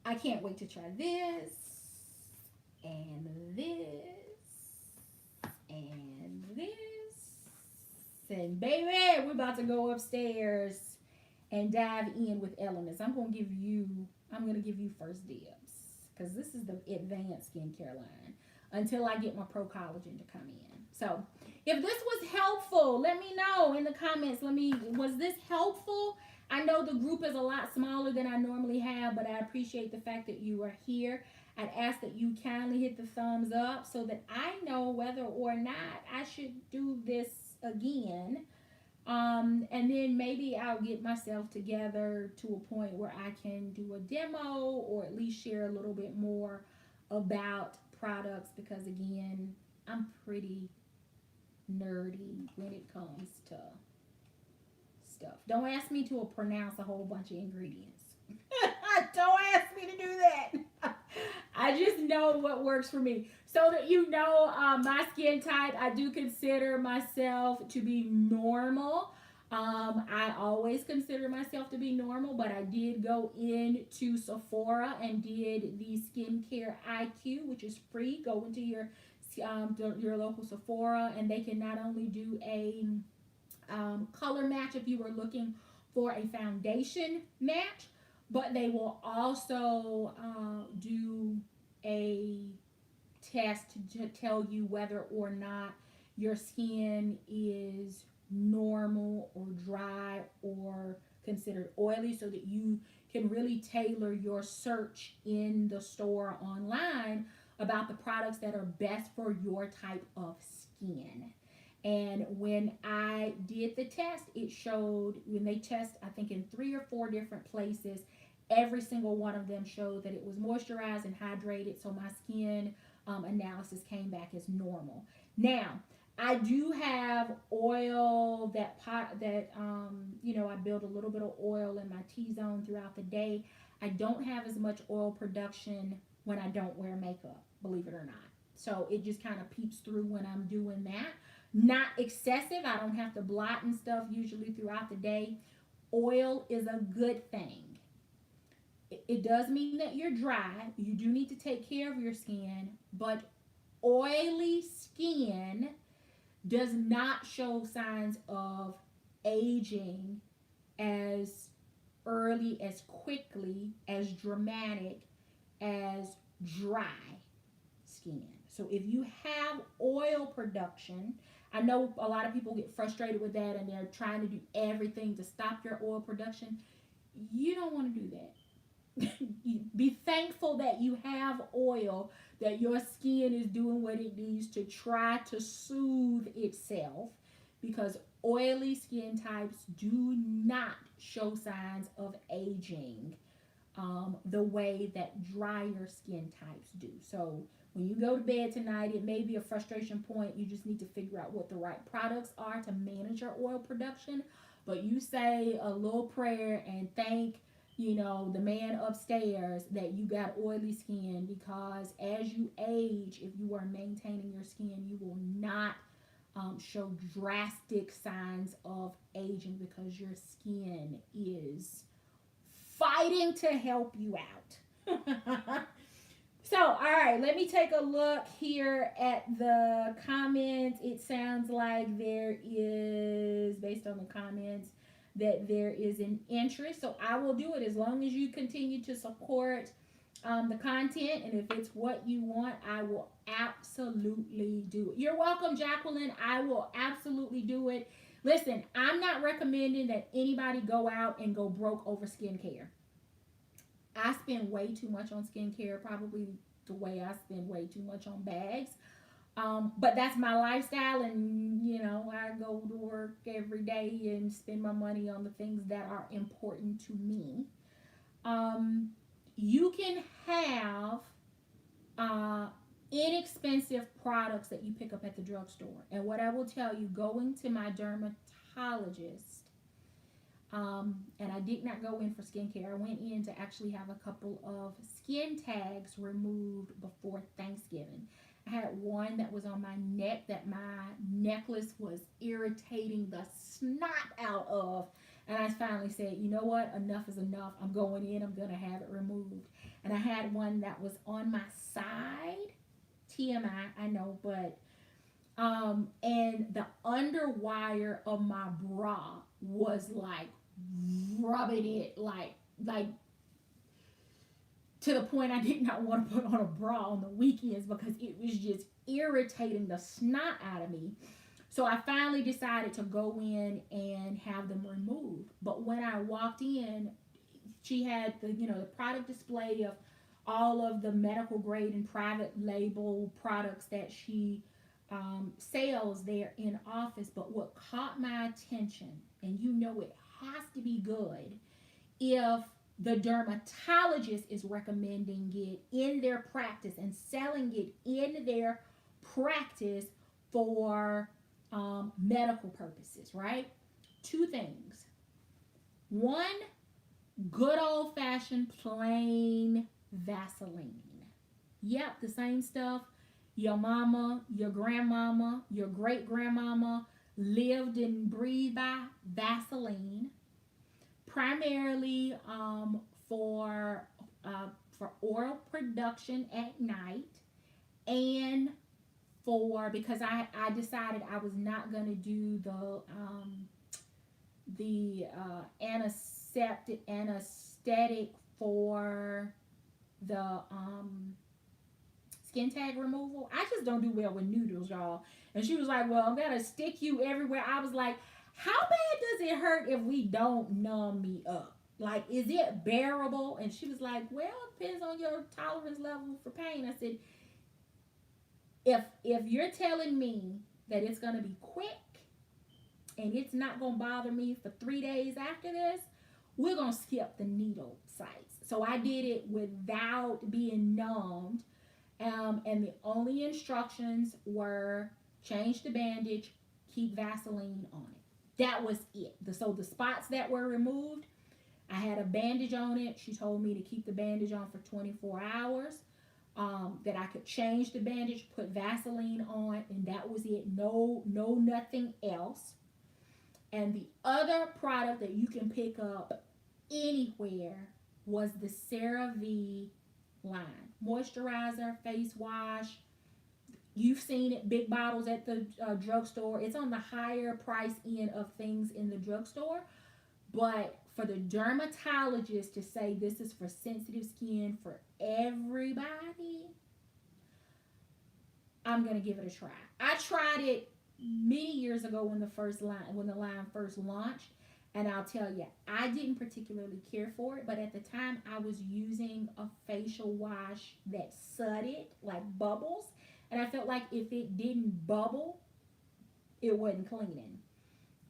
I can't wait to try this, and this, and this. And baby, we're about to go upstairs and dive in with Elemis. I'm gonna give you first dibs, because this is the advanced skincare line until I get my pro collagen to come in. So if this was helpful, let me know in the comments. Was this helpful? I know the group is a lot smaller than I normally have, but I appreciate the fact that you are here. I'd ask that you kindly hit the thumbs up so that I know whether or not I should do this again. And then maybe I'll get myself together to a point where I can do a demo, or at least share a little bit more about products, because again, I'm pretty nerdy when it comes to stuff. Don't ask me to pronounce a whole bunch of ingredients. Don't ask me to do that. I just know what works for me. So that you know, my skin type, I do consider myself to be normal. I always consider myself to be normal, but I did go into Sephora and did the Skincare IQ, which is free. Go into your local Sephora, and they can not only do a color match if you were looking for a foundation match, but they will also do a test to tell you whether or not your skin is normal or dry or considered oily, so that you can really tailor your search in the store online about the products that are best for your type of skin. And when I did the test, it showed, when they test, I think in 3 or 4 different places, every single one of them showed that it was moisturized and hydrated. So my skin analysis came back as normal. Now, I do have oil that I build a little bit of oil in my T-zone throughout the day. I don't have as much oil production when I don't wear makeup, believe it or not. So it just kind of peeps through when I'm doing that. Not excessive. I don't have to blot and stuff usually throughout the day. Oil is a good thing. It does mean that you're dry. You do need to take care of your skin, but oily skin does not show signs of aging as early, as quickly, as dramatic as dry skin. So if you have oil production, I know a lot of people get frustrated with that and they're trying to do everything to stop your oil production. You don't want to do that. Be thankful that you have oil, that your skin is doing what it needs to try to soothe itself, because oily skin types do not show signs of aging the way that drier skin types do. So when you go to bed tonight, it may be a frustration point. You just need to figure out what the right products are to manage your oil production. But you say a little prayer and thank, the man upstairs that you got oily skin, because as you age, if you are maintaining your skin, you will not show drastic signs of aging because your skin is fighting to help you out. So, all right, let me take a look here at the comments. It sounds like there is, based on the comments, that there is an interest. So I will do it as long as you continue to support the content. And if it's what you want, I will absolutely do it. You're welcome, Jacqueline. I will absolutely do it. Listen, I'm not recommending that anybody go out and go broke over skincare. I spend way too much on skincare, probably the way I spend way too much on bags. But that's my lifestyle, and I go to work every day and spend my money on the things that are important to me. You can have inexpensive products that you pick up at the drugstore. And what I will tell you, going to my dermatologist, and I did not go in for skincare. I went in to actually have a couple of skin tags removed before Thanksgiving. I had one that was on my neck that my necklace was irritating the snot out of. And I finally said, you know what? Enough is enough. I'm going in. I'm going to have it removed. And I had one that was on my side. TMI, I know, but and the underwire of my bra was like rubbing it like to the point I did not want to put on a bra on the weekends because it was just irritating the snot out of me. So I finally decided to go in and have them removed. But when I walked in, she had the product display of all of the medical grade and private label products that she sells there in office. But what caught my attention, and it has to be good, if the dermatologist is recommending it in their practice and selling it in their practice for medical purposes, right? Two things. One, good old-fashioned plain Vaseline. Yep, the same stuff your mama, your grandmama, your great-grandmama lived and breathed by, Vaseline. Primarily for oil production at night, and because I decided I was not going to do the anesthetic for the skin tag removal. I just don't do well with noodles, y'all. And she was like, well, I'm going to stick you everywhere. I was like, how bad does it hurt if we don't numb me up? Like, is it bearable? And she was like, well, it depends on your tolerance level for pain. I said, if you're telling me that it's going to be quick and it's not going to bother me for 3 days after this, we're going to skip the needle sites. So I did it without being numbed. And the only instructions were change the bandage, keep Vaseline on it. That was it. So the spots that were removed, I had a bandage on it. She told me to keep the bandage on for 24 hours. That I could change the bandage, put Vaseline on, and that was it. No, nothing else. And the other product that you can pick up anywhere was the CeraVe line. Moisturizer, face wash. You've seen it, big bottles at the drugstore. It's on the higher price end of things in the drugstore. But for the dermatologist to say this is for sensitive skin for everybody, I'm gonna give it a try. I tried it many years ago when the line first launched, and I'll tell you, I didn't particularly care for it, but at the time I was using a facial wash that sudded, like bubbles, and I felt like if it didn't bubble, it wasn't cleaning.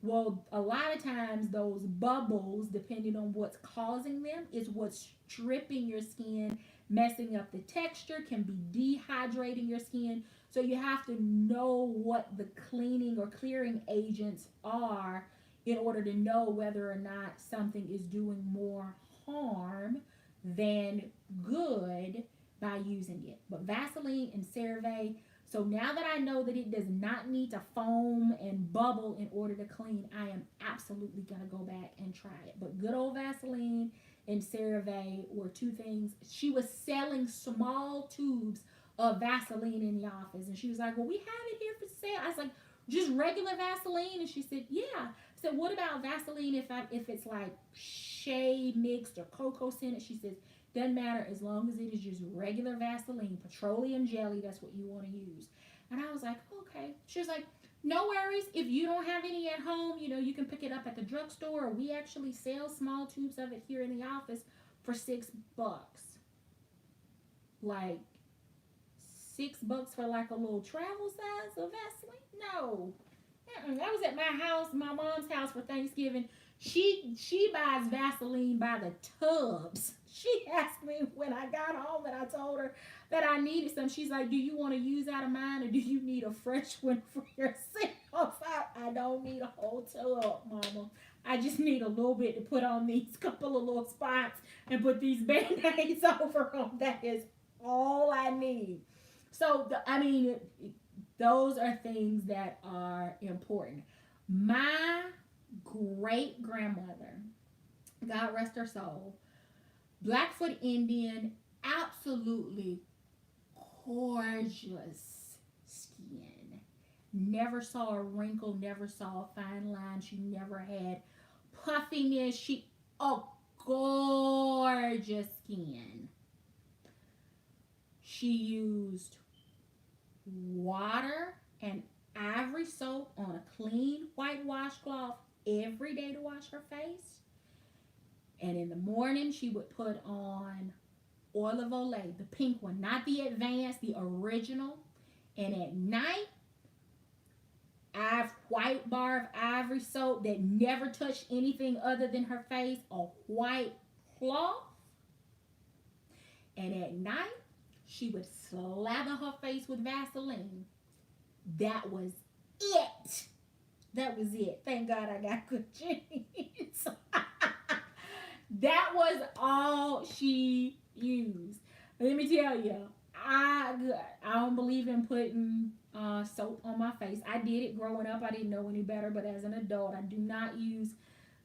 Well, a lot of times those bubbles, depending on what's causing them, is what's stripping your skin, messing up the texture, can be dehydrating your skin. So you have to know what the cleaning or clearing agents are in order to know whether or not something is doing more harm than good by using it. But Vaseline and CeraVe, so now that I know that it does not need to foam and bubble in order to clean, I am absolutely going to go back and try it. But good old Vaseline and CeraVe were two things. She was selling small tubes of Vaseline in the office, and she was like, well, we have it here for sale. I was like, just regular Vaseline? And she said, yeah. I said, what about Vaseline if it's like shea mixed or cocoa scented? She says, doesn't matter as long as it is just regular Vaseline, petroleum jelly, that's what you want to use. And I was like, okay. She was like, no worries. If you don't have any at home, you can pick it up at the drugstore, or we actually sell small tubes of it here in the office for $6. Like $6 for like a little travel size of Vaseline? No. I was at my mom's house for Thanksgiving. She buys Vaseline by the tubs. She asked me when I got home and I told her that I needed some. She's like, do you want to use out of mine, or do you need a fresh one for yourself? I don't need a whole tub, Mama. I just need a little bit to put on these couple of little spots and put these Band-Aids over them. That is all I need. So, those are things that are important. My great grandmother, God rest her soul, Blackfoot Indian, absolutely gorgeous skin. Never saw a wrinkle, never saw a fine line. She never had puffiness. Gorgeous skin. She used water and ivory soap on a clean white washcloth every day to wash her face. And in the morning, she would put on oil of Olay, the pink one, not the advanced, the original. And at night, white bar of ivory soap that never touched anything other than her face, a white cloth. And at night, she would slather her face with Vaseline. That was it. That was it. Thank God I got good genes. That was all she used. Let me tell you, I don't believe in putting soap on my face. I did it growing up. I didn't know any better, but as an adult, I do not use.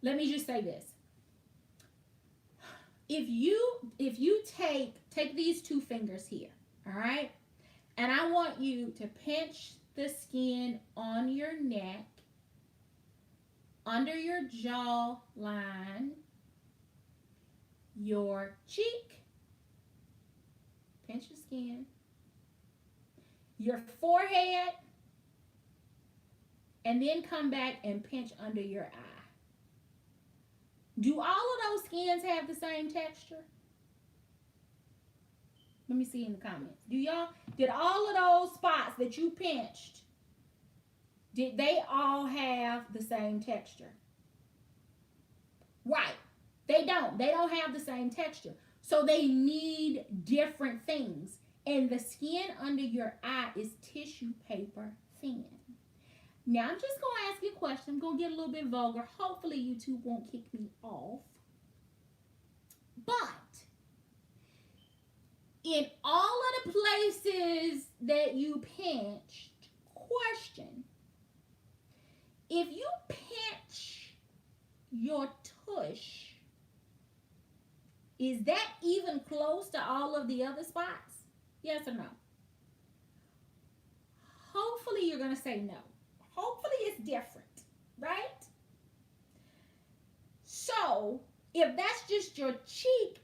Let me just say this. If you take these two fingers here, all right, and I want you to pinch the skin on your neck, under your jawline, your cheek, pinch the skin, your forehead, and then come back and pinch under your eye. Do all of those skins have the same texture? Let me see in the comments. Did all of those spots that you pinched, did they all have the same texture? Right. They don't. They don't have the same texture. So they need different things. And the skin under your eye is tissue paper thin. Now, I'm just going to ask you a question. I'm going to get a little bit vulgar. Hopefully, YouTube won't kick me off. But in all of the places that you pinched, question, if you pinch your tush, is that even close to all of the other spots? Yes or no? Hopefully, you're going to say no. Hopefully, it's different, right? So if that's just your cheek,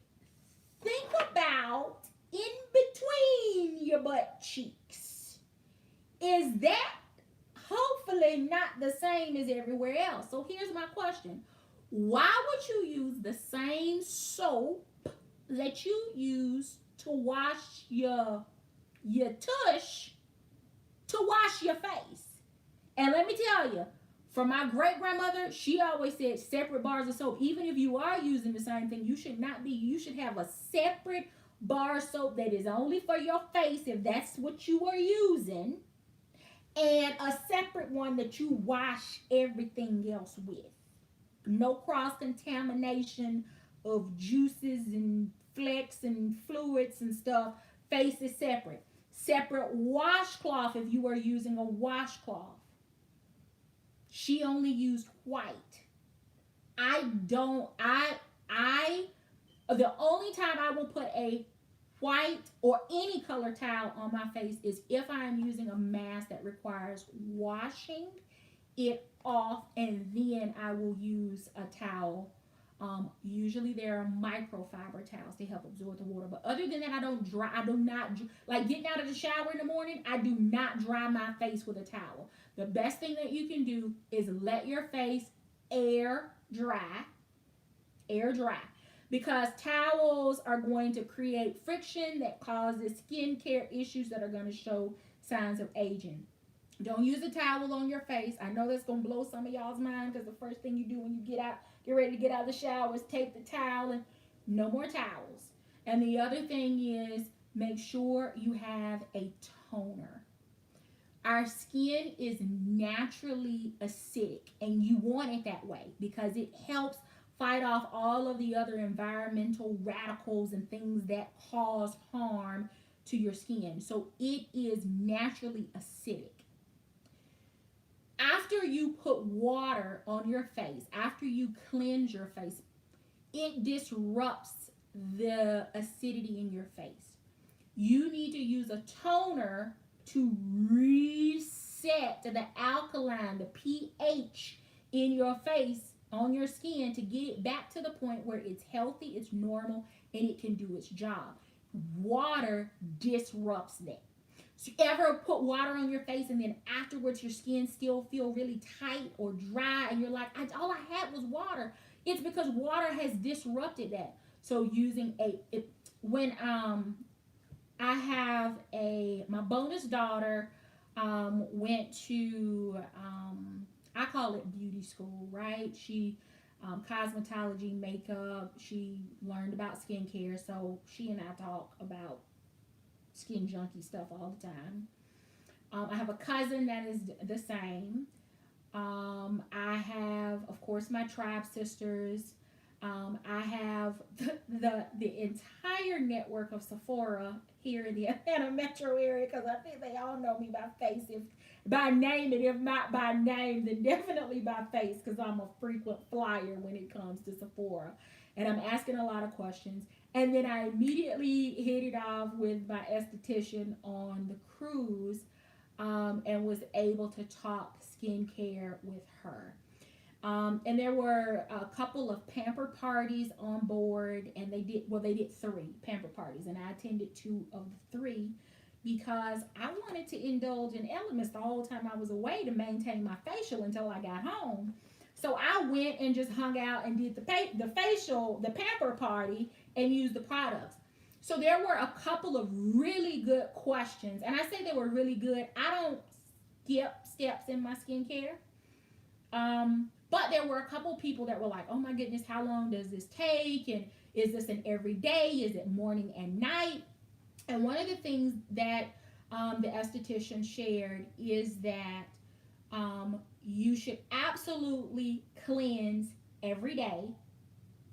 think about in between your butt cheeks. Is that hopefully not the same as everywhere else? So here's my question. Why would you use the same soap that you use to wash your tush to wash your face? And let me tell you, for my great grandmother, she always said separate bars of soap. Even if you are using the same thing, you should have a separate bar of soap that is only for your face if that's what you are using, and a separate one that you wash everything else with. No cross contamination of juices and flecks and fluids and stuff. Face is separate. Separate washcloth if you are using a washcloth. She only used white. The only time I will put a white or any color towel on my face is if I am using a mask that requires washing it off, and then I will use a towel. Usually there are microfiber towels to help absorb the water, but other than that, I do not, like getting out of the shower in the morning, I do not dry my face with a towel. The best thing that you can do is let your face air dry, because towels are going to create friction that causes skincare issues that are going to show signs of aging. Don't use a towel on your face. I know that's going to blow some of y'all's mind, because the first thing you do when you get ready to get out of the shower is take the towel, and no more towels. And the other thing is, make sure you have a toner. Our skin is naturally acidic, and you want it that way because it helps fight off all of the other environmental radicals and things that cause harm to your skin. So it is naturally acidic. After you put water on your face, after you cleanse your face, it disrupts the acidity in your face. You need to use a toner to reset the alkaline, the pH in your face, on your skin, to get it back to the point where it's healthy, it's normal, and it can do its job. Water disrupts that. So you ever put water on your face and then afterwards your skin still feel really tight or dry, and you're like, all I had was water? It's because water has disrupted that. So using when my bonus daughter went to I call it beauty school, right? She cosmetology, makeup. She learned about skincare, so she and I talk about skin junkie stuff all the time. I have a cousin that is the same. I have, of course, my tribe sisters. I have the entire network of Sephora here in the Atlanta metro area, because I think they all know me by face, if by name, and if not by name, then definitely by face, because I'm a frequent flyer when it comes to Sephora, and I'm asking a lot of questions. And then I immediately hit it off with my esthetician on the cruise, and was able to talk skincare with her. And there were a couple of pamper parties on board, and they did 3 pamper parties, and I attended 2 of the 3 because I wanted to indulge in Elemis the whole time I was away to maintain my facial until I got home. So I went and just hung out and did the pamper party, and used the products. So there were a couple of really good questions, and I say they were really good. I don't skip steps in my skincare. But there were a couple people that were like, oh my goodness, how long does this take? And is this an everyday? Is it morning and night? And one of the things that the esthetician shared is that you should absolutely cleanse every day.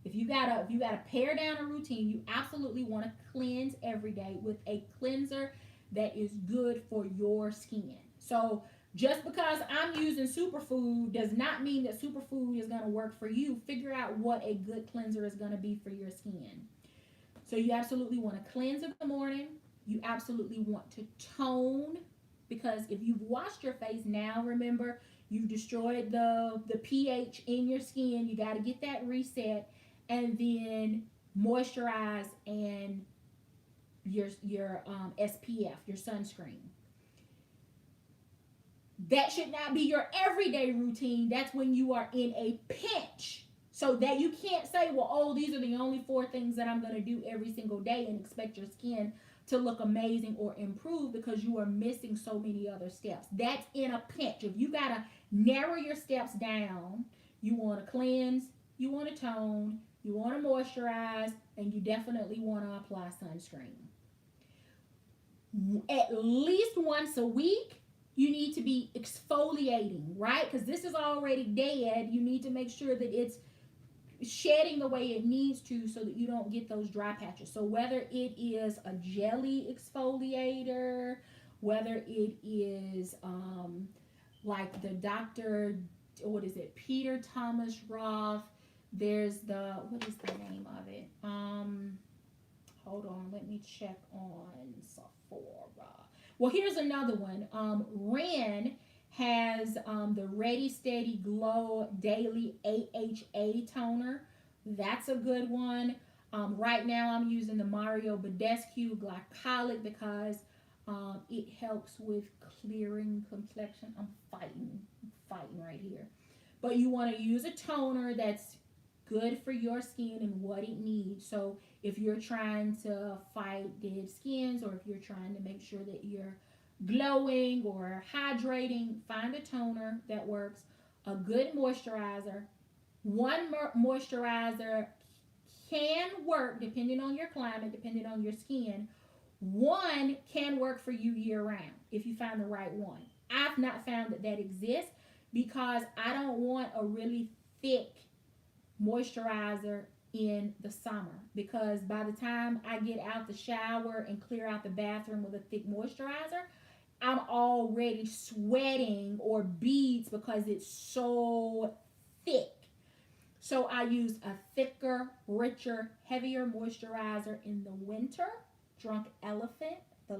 If you gotta pare down a routine, you absolutely want to cleanse every day with a cleanser that is good for your skin. So just because I'm using superfood does not mean that superfood is going to work for you. Figure out what a good cleanser is going to be for your skin. So you absolutely want to cleanse in the morning. You absolutely want to tone, because if you've washed your face, now remember, You've destroyed the pH in your skin. You got to get that reset, and then moisturize and your SPF, your sunscreen. That should not be your everyday routine. That's when you are in a pinch. So that you can't say, well, oh, these are the only 4 things that I'm going to do every single day and expect your skin to look amazing or improve, because you are missing so many other steps. That's in a pinch. If you got to narrow your steps down, you want to cleanse, you want to tone, you want to moisturize, and you definitely want to apply sunscreen. At least once a week, you need to be exfoliating, right? Because this is already dead. You need to make sure that it's shedding the way it needs to, so that you don't get those dry patches. So whether it is a jelly exfoliator, whether it is like the Dr. what is it, Peter Thomas Roth, there's the, what is the name of it? Hold on, let me check on Sephora. Well, here's another one. Ren has the Ready Steady Glow Daily AHA Toner. That's a good one. Right now I'm using the Mario Badescu Glycolic because it helps with clearing complexion. I'm fighting right here. But you want to use a toner that's good for your skin and what it needs. So if you're trying to fight dead skins, or if you're trying to make sure that you're glowing or hydrating, find a toner that works. A good moisturizer. One moisturizer can work depending on your climate, depending on your skin. One can work for you year round if you find the right one. I've not found that exists, because I don't want a really thick moisturizer in the summer, because by the time I get out the shower and clear out the bathroom with a thick moisturizer, I'm already sweating or beads because it's so thick. So I use a thicker, richer, heavier moisturizer in the winter. Drunk Elephant, the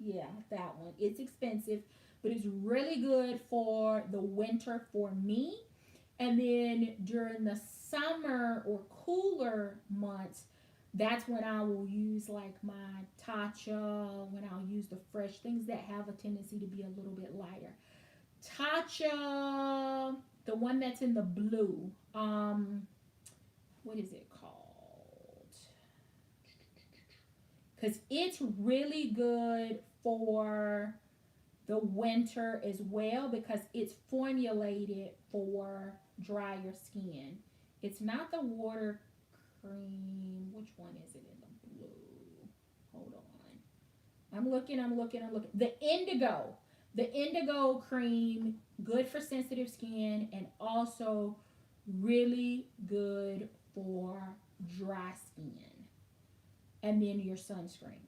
yeah, that one. It's expensive, but it's really good for the winter for me. And then during the summer or cooler months, that's when I will use like my Tatcha, when I'll use the fresh things that have a tendency to be a little bit lighter. Tatcha, the one that's in the blue, what is it called? Because it's really good for the winter as well, because it's formulated for drier skin. It's not the water cream. Which one is it in the blue? Hold on. I'm looking. The indigo. The indigo cream, good for sensitive skin, and also really good for dry skin. And then your sunscreen.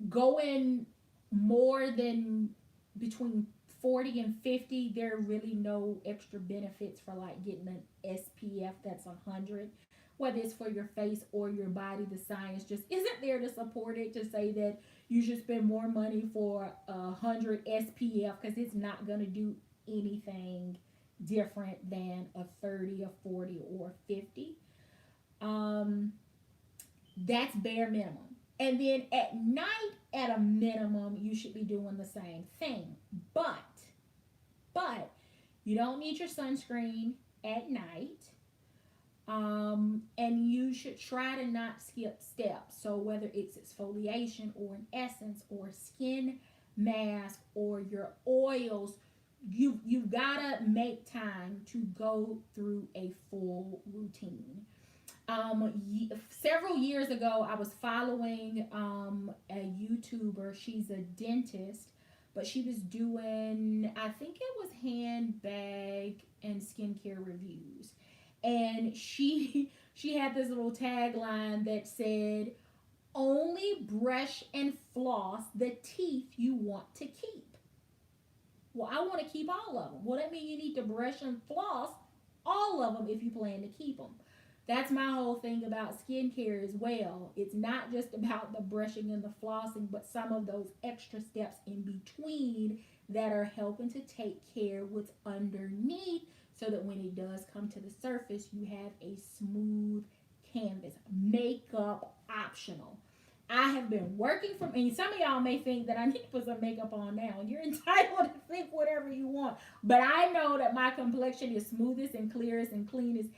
Going more than between 40 and 50, there are really no extra benefits for like getting an SPF that's 100, whether it's for your face or your body. The science just isn't there to support it, to say that you should spend more money for 100 SPF, because it's not going to do anything different than a 30, a 40, or 50. That's bare minimum. And then at night, at a minimum, you should be doing the same thing. But you don't need your sunscreen at night. And you should try to not skip steps. So whether it's exfoliation or an essence or skin mask or your oils, you've got to make time to go through a full routine. Several years ago, I was following a YouTuber. She's a dentist, but she was doing, I think it was handbag and skincare reviews. And she had this little tagline that said, "Only brush and floss the teeth you want to keep." Well, I want to keep all of them. Well, that means you need to brush and floss all of them if you plan to keep them. That's my whole thing about skincare as well. It's not just about the brushing and the flossing, but some of those extra steps in between that are helping to take care of what's underneath so that when it does come to the surface, you have a smooth canvas. Makeup optional. I have been working from, and some of y'all may think that I need to put some makeup on now, and you're entitled to think whatever you want. But I know that my complexion is smoothest and clearest and cleanest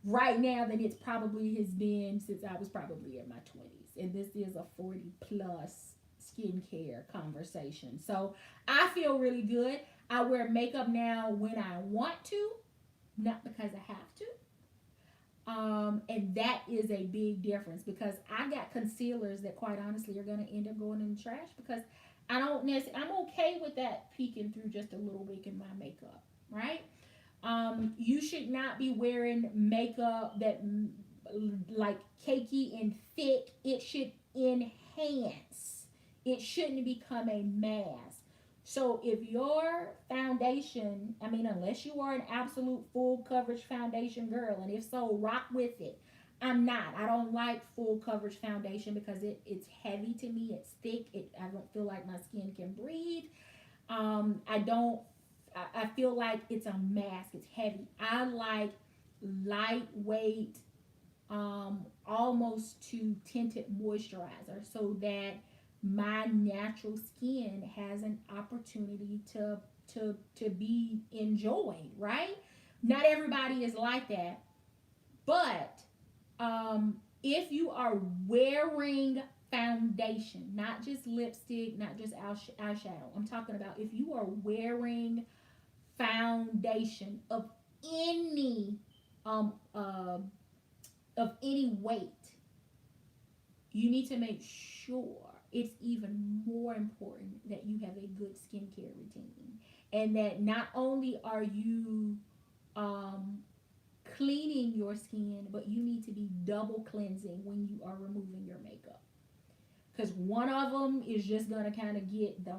right now than it's probably has been since I was probably in my 20s. And this is a 40 plus skincare conversation. So I feel really good. I wear makeup now when I want to, not because I have to. And that is a big difference because I got concealers that quite honestly are going to end up going in the trash because I don't necessarily, I'm okay with that peeking through just a little bit in my makeup, right? You should not be wearing makeup that like cakey and thick. It should enhance. It shouldn't become a mask. So if your foundation, I mean, unless you are an absolute full coverage foundation girl, and if so, rock with it. I'm not. I don't like full coverage foundation because it's heavy to me. It's thick. I don't feel like my skin can breathe. I don't. I feel like it's a mask. It's heavy. I like lightweight, almost to tinted moisturizer, so that my natural skin has an opportunity to be enjoyed, right? Not everybody is like that, but if you are wearing foundation, not just lipstick, not just eyeshadow, I'm talking about if you are wearing foundation any um uh, of any weight, you need to make sure it's even more important that you have a good skincare routine and that not only are you um, cleaning your skin, but you need to be double cleansing when you are removing your makeup. Because one of them is just going to kind of get the,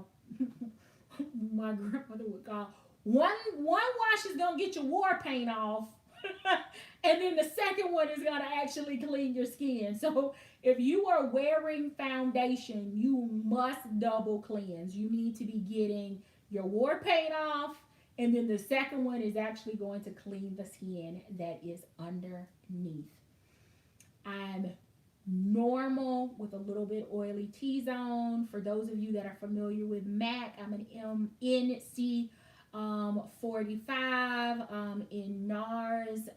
my grandmother would call, one wash is going to get your war paint off. And then the second one is going to actually clean your skin. So if you are wearing foundation, you must double cleanse. You need to be getting your war paint off. And then the second one is actually going to clean the skin that is underneath. I'm normal with a little bit oily T-zone. For those of you that are familiar with MAC, I'm an MNC 45 in NARS.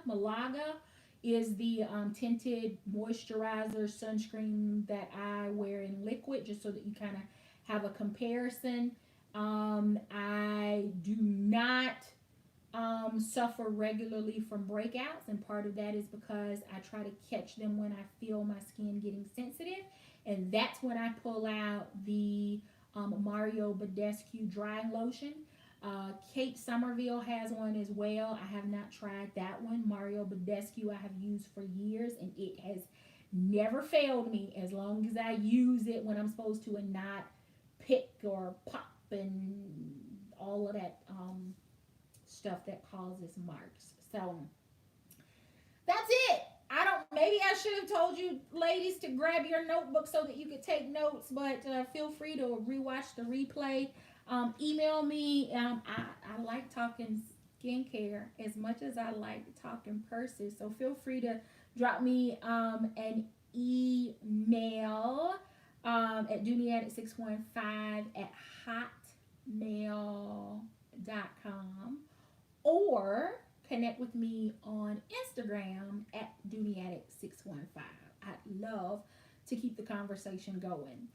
Malaga is the tinted moisturizer sunscreen that I wear in liquid, just so that you kind of have a comparison. I do not suffer regularly from breakouts, and part of that is because I try to catch them when I feel my skin getting sensitive, and that's when I pull out the Mario Badescu drying lotion. Kate Somerville has one as well. I have not tried that one. Mario Badescu I have used for years, and it has never failed me as long as I use it when I'm supposed to and not pick or pop and all of that stuff that causes marks. So that's it. Maybe I should have told you ladies to grab your notebook so that you could take notes, but feel free to rewatch the replay. Email me. I like talking skincare as much as I like talking purses, so feel free to drop me an email at duniatic615 at hotmail.com, or connect with me on Instagram at duniatic615. I'd love to keep the conversation going.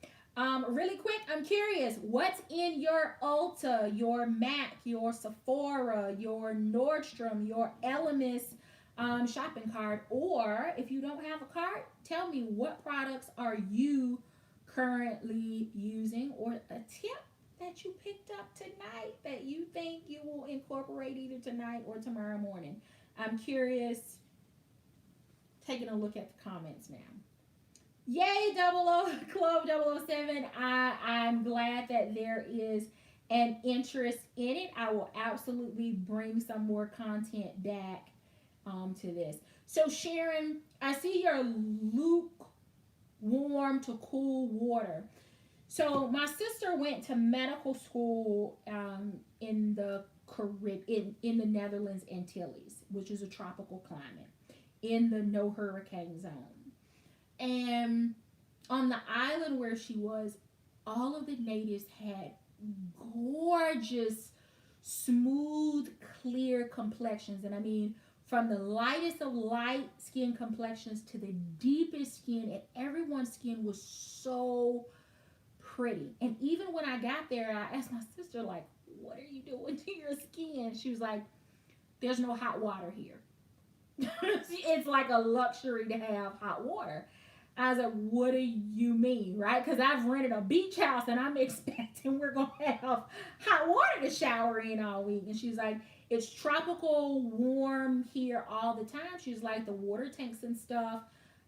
Really quick, I'm curious, what's in your Ulta, your MAC, your Sephora, your Nordstrom, your Elemis shopping cart? Or if you don't have a cart, tell me, what products are you currently using, or a tip that you picked up tonight that you think you will incorporate either tonight or tomorrow morning. I'm curious. Taking a look at the comments now. Yay, Club 007. I'm glad that there is an interest in it. I will absolutely bring some more content back to this. So Sharon, I see your lukewarm to cool water. So my sister went to medical school in the in the Netherlands Antilles, which is a tropical climate in the no hurricane zone. And on the island where she was, all of the natives had gorgeous, smooth, clear complexions. And I mean, from the lightest of light skin complexions to the deepest skin, and everyone's skin was so pretty. And even when I got there, I asked my sister, like, what are you doing to your skin? She was like, there's no hot water here. It's like a luxury to have hot water. I was like, what do you mean, right? Because I've rented a beach house and I'm expecting we're going to have hot water to shower in all week. And she's like, it's tropical warm here all the time. She's like, the water tanks and stuff,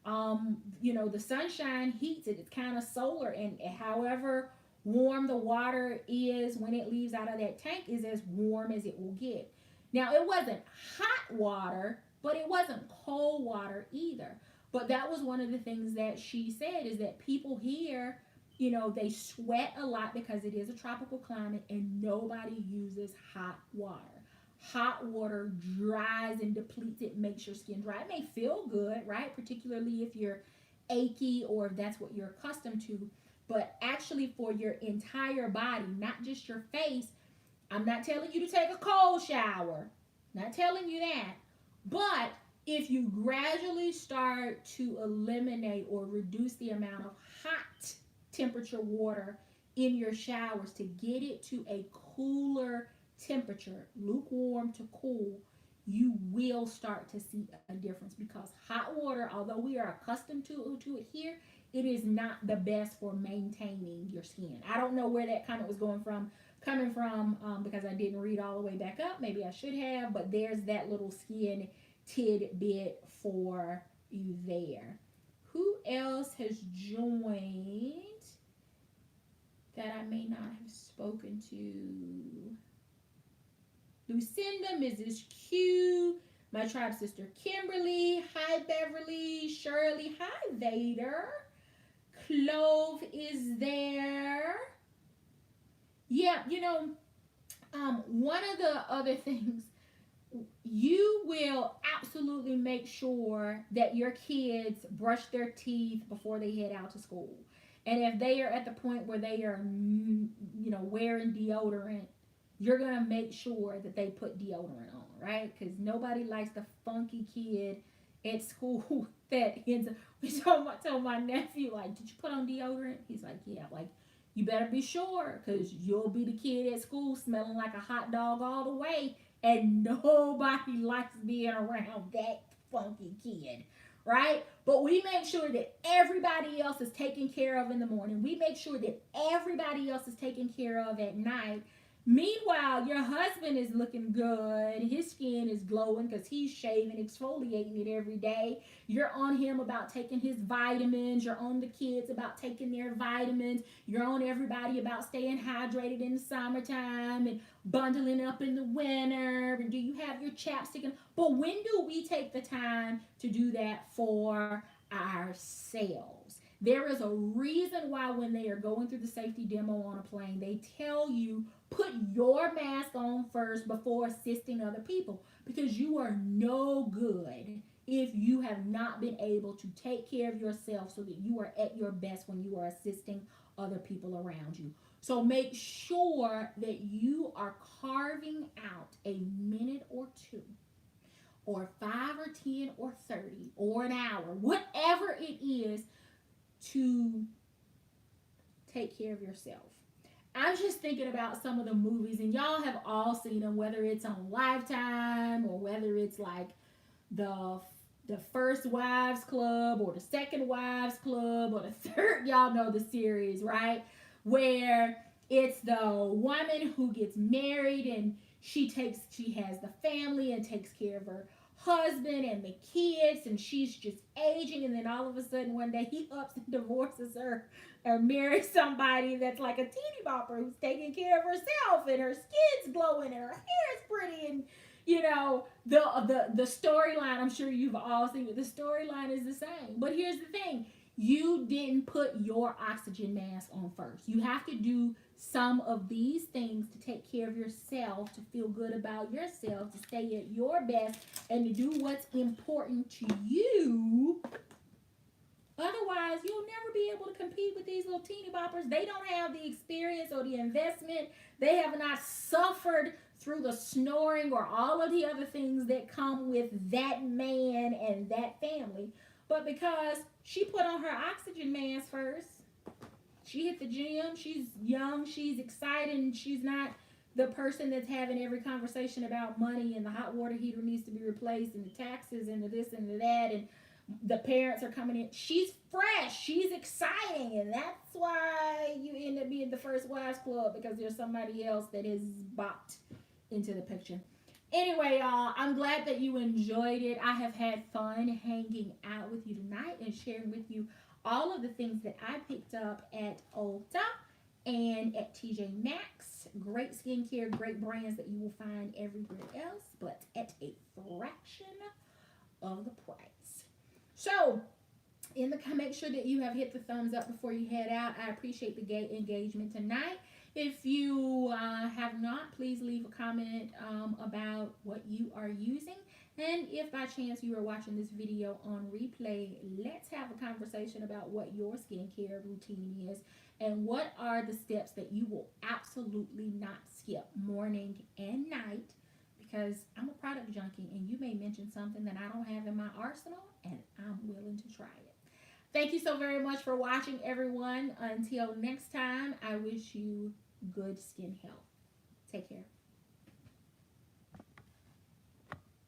the sunshine heats it. It's kind of solar. And however warm the water is when it leaves out of that tank is as warm as it will get. Now, it wasn't hot water, but it wasn't cold water either. But that was one of the things that she said is that people here, they sweat a lot because it is a tropical climate and nobody uses hot water. Hot water dries and depletes it, makes your skin dry. It may feel good, right? Particularly if you're achy or if that's what you're accustomed to. But actually for your entire body, not just your face, I'm not telling you to take a cold shower. Not telling you that. But if you gradually start to eliminate or reduce the amount of hot temperature water in your showers to get it to a cooler temperature, lukewarm to cool, you will start to see a difference because hot water, although we are accustomed to it here, it is not the best for maintaining your skin. I don't know where that comment was coming from because I didn't read all the way back up. Maybe I should have, but there's that little skin tidbit for you there. Who else has joined that I may not have spoken to? Lucinda, Mrs. Q, my tribe sister Kimberly, hi Beverly, Shirley, hi Vader, Clove is there. Yeah, one of the other things, you will absolutely make sure that your kids brush their teeth before they head out to school. And if they are at the point where they are, wearing deodorant, you're going to make sure that they put deodorant on, right? Because nobody likes the funky kid at school that ends up. Told my nephew, like, did you put on deodorant? He's like, yeah. Like, you better be sure because you'll be the kid at school smelling like a hot dog all the way. And nobody likes being around that funky kid, right? But we make sure that everybody else is taken care of in the morning. We make sure that everybody else is taken care of at night. Meanwhile, your husband is looking good. His skin is glowing because he's shaving, exfoliating it every day. You're on him about taking his vitamins. You're on the kids about taking their vitamins. You're on everybody about staying hydrated in the summertime and bundling up in the winter. And do you have your chapstick? But when do we take the time to do that for ourselves? There is a reason why when they are going through the safety demo on a plane, they tell you put your mask on first before assisting other people because you are no good if you have not been able to take care of yourself so that you are at your best when you are assisting other people around you. So make sure that you are carving out a minute or two or 5 or 10 or 30 or an hour, whatever it is, to take care of yourself. I'm just thinking about some of the movies, and y'all have all seen them, whether it's on Lifetime or whether it's like the First Wives Club or the Second Wives Club or the third. Y'all know the series, right? Where it's the woman who gets married and she has the family and takes care of her husband and the kids, and she's just aging, and then all of a sudden one day he ups and divorces her or marries somebody that's like a teeny bopper who's taking care of herself and her skin's glowing and her hair is pretty, and You know, the storyline, I'm sure you've all seen it. The storyline is the same. But here's the thing. You didn't put your oxygen mask on first. You have to do some of these things to take care of yourself, to feel good about yourself, to stay at your best, and to do what's important to you. Otherwise, you'll never be able to compete with these little teeny boppers. They don't have the experience or the investment. They have not suffered through the snoring or all of the other things that come with that man and that family. But because she put on her oxygen mask first, she hit the gym, she's young, she's excited, and she's not the person that's having every conversation about money and the hot water heater needs to be replaced and the taxes and the this and the that and the parents are coming in. She's fresh, she's exciting, and that's why you end up being the first wives club, because there's somebody else that is bopped into the picture. Anyway, y'all, I'm glad that you enjoyed it. I have had fun hanging out with you tonight and sharing with you all of the things that I picked up at Ulta and at TJ Maxx. Great skincare, great brands that you will find everywhere else, but at a fraction of the price. So, make sure that you have hit the thumbs up before you head out. I appreciate the engagement tonight. If you have not, please leave a comment about what you are using. And if by chance you are watching this video on replay, let's have a conversation about what your skincare routine is and what are the steps that you will absolutely not skip morning and night, because I'm a product junkie and you may mention something that I don't have in my arsenal and I'm willing to try it. Thank you so very much for watching, everyone. Until next time, I wish you good skin health. Take care.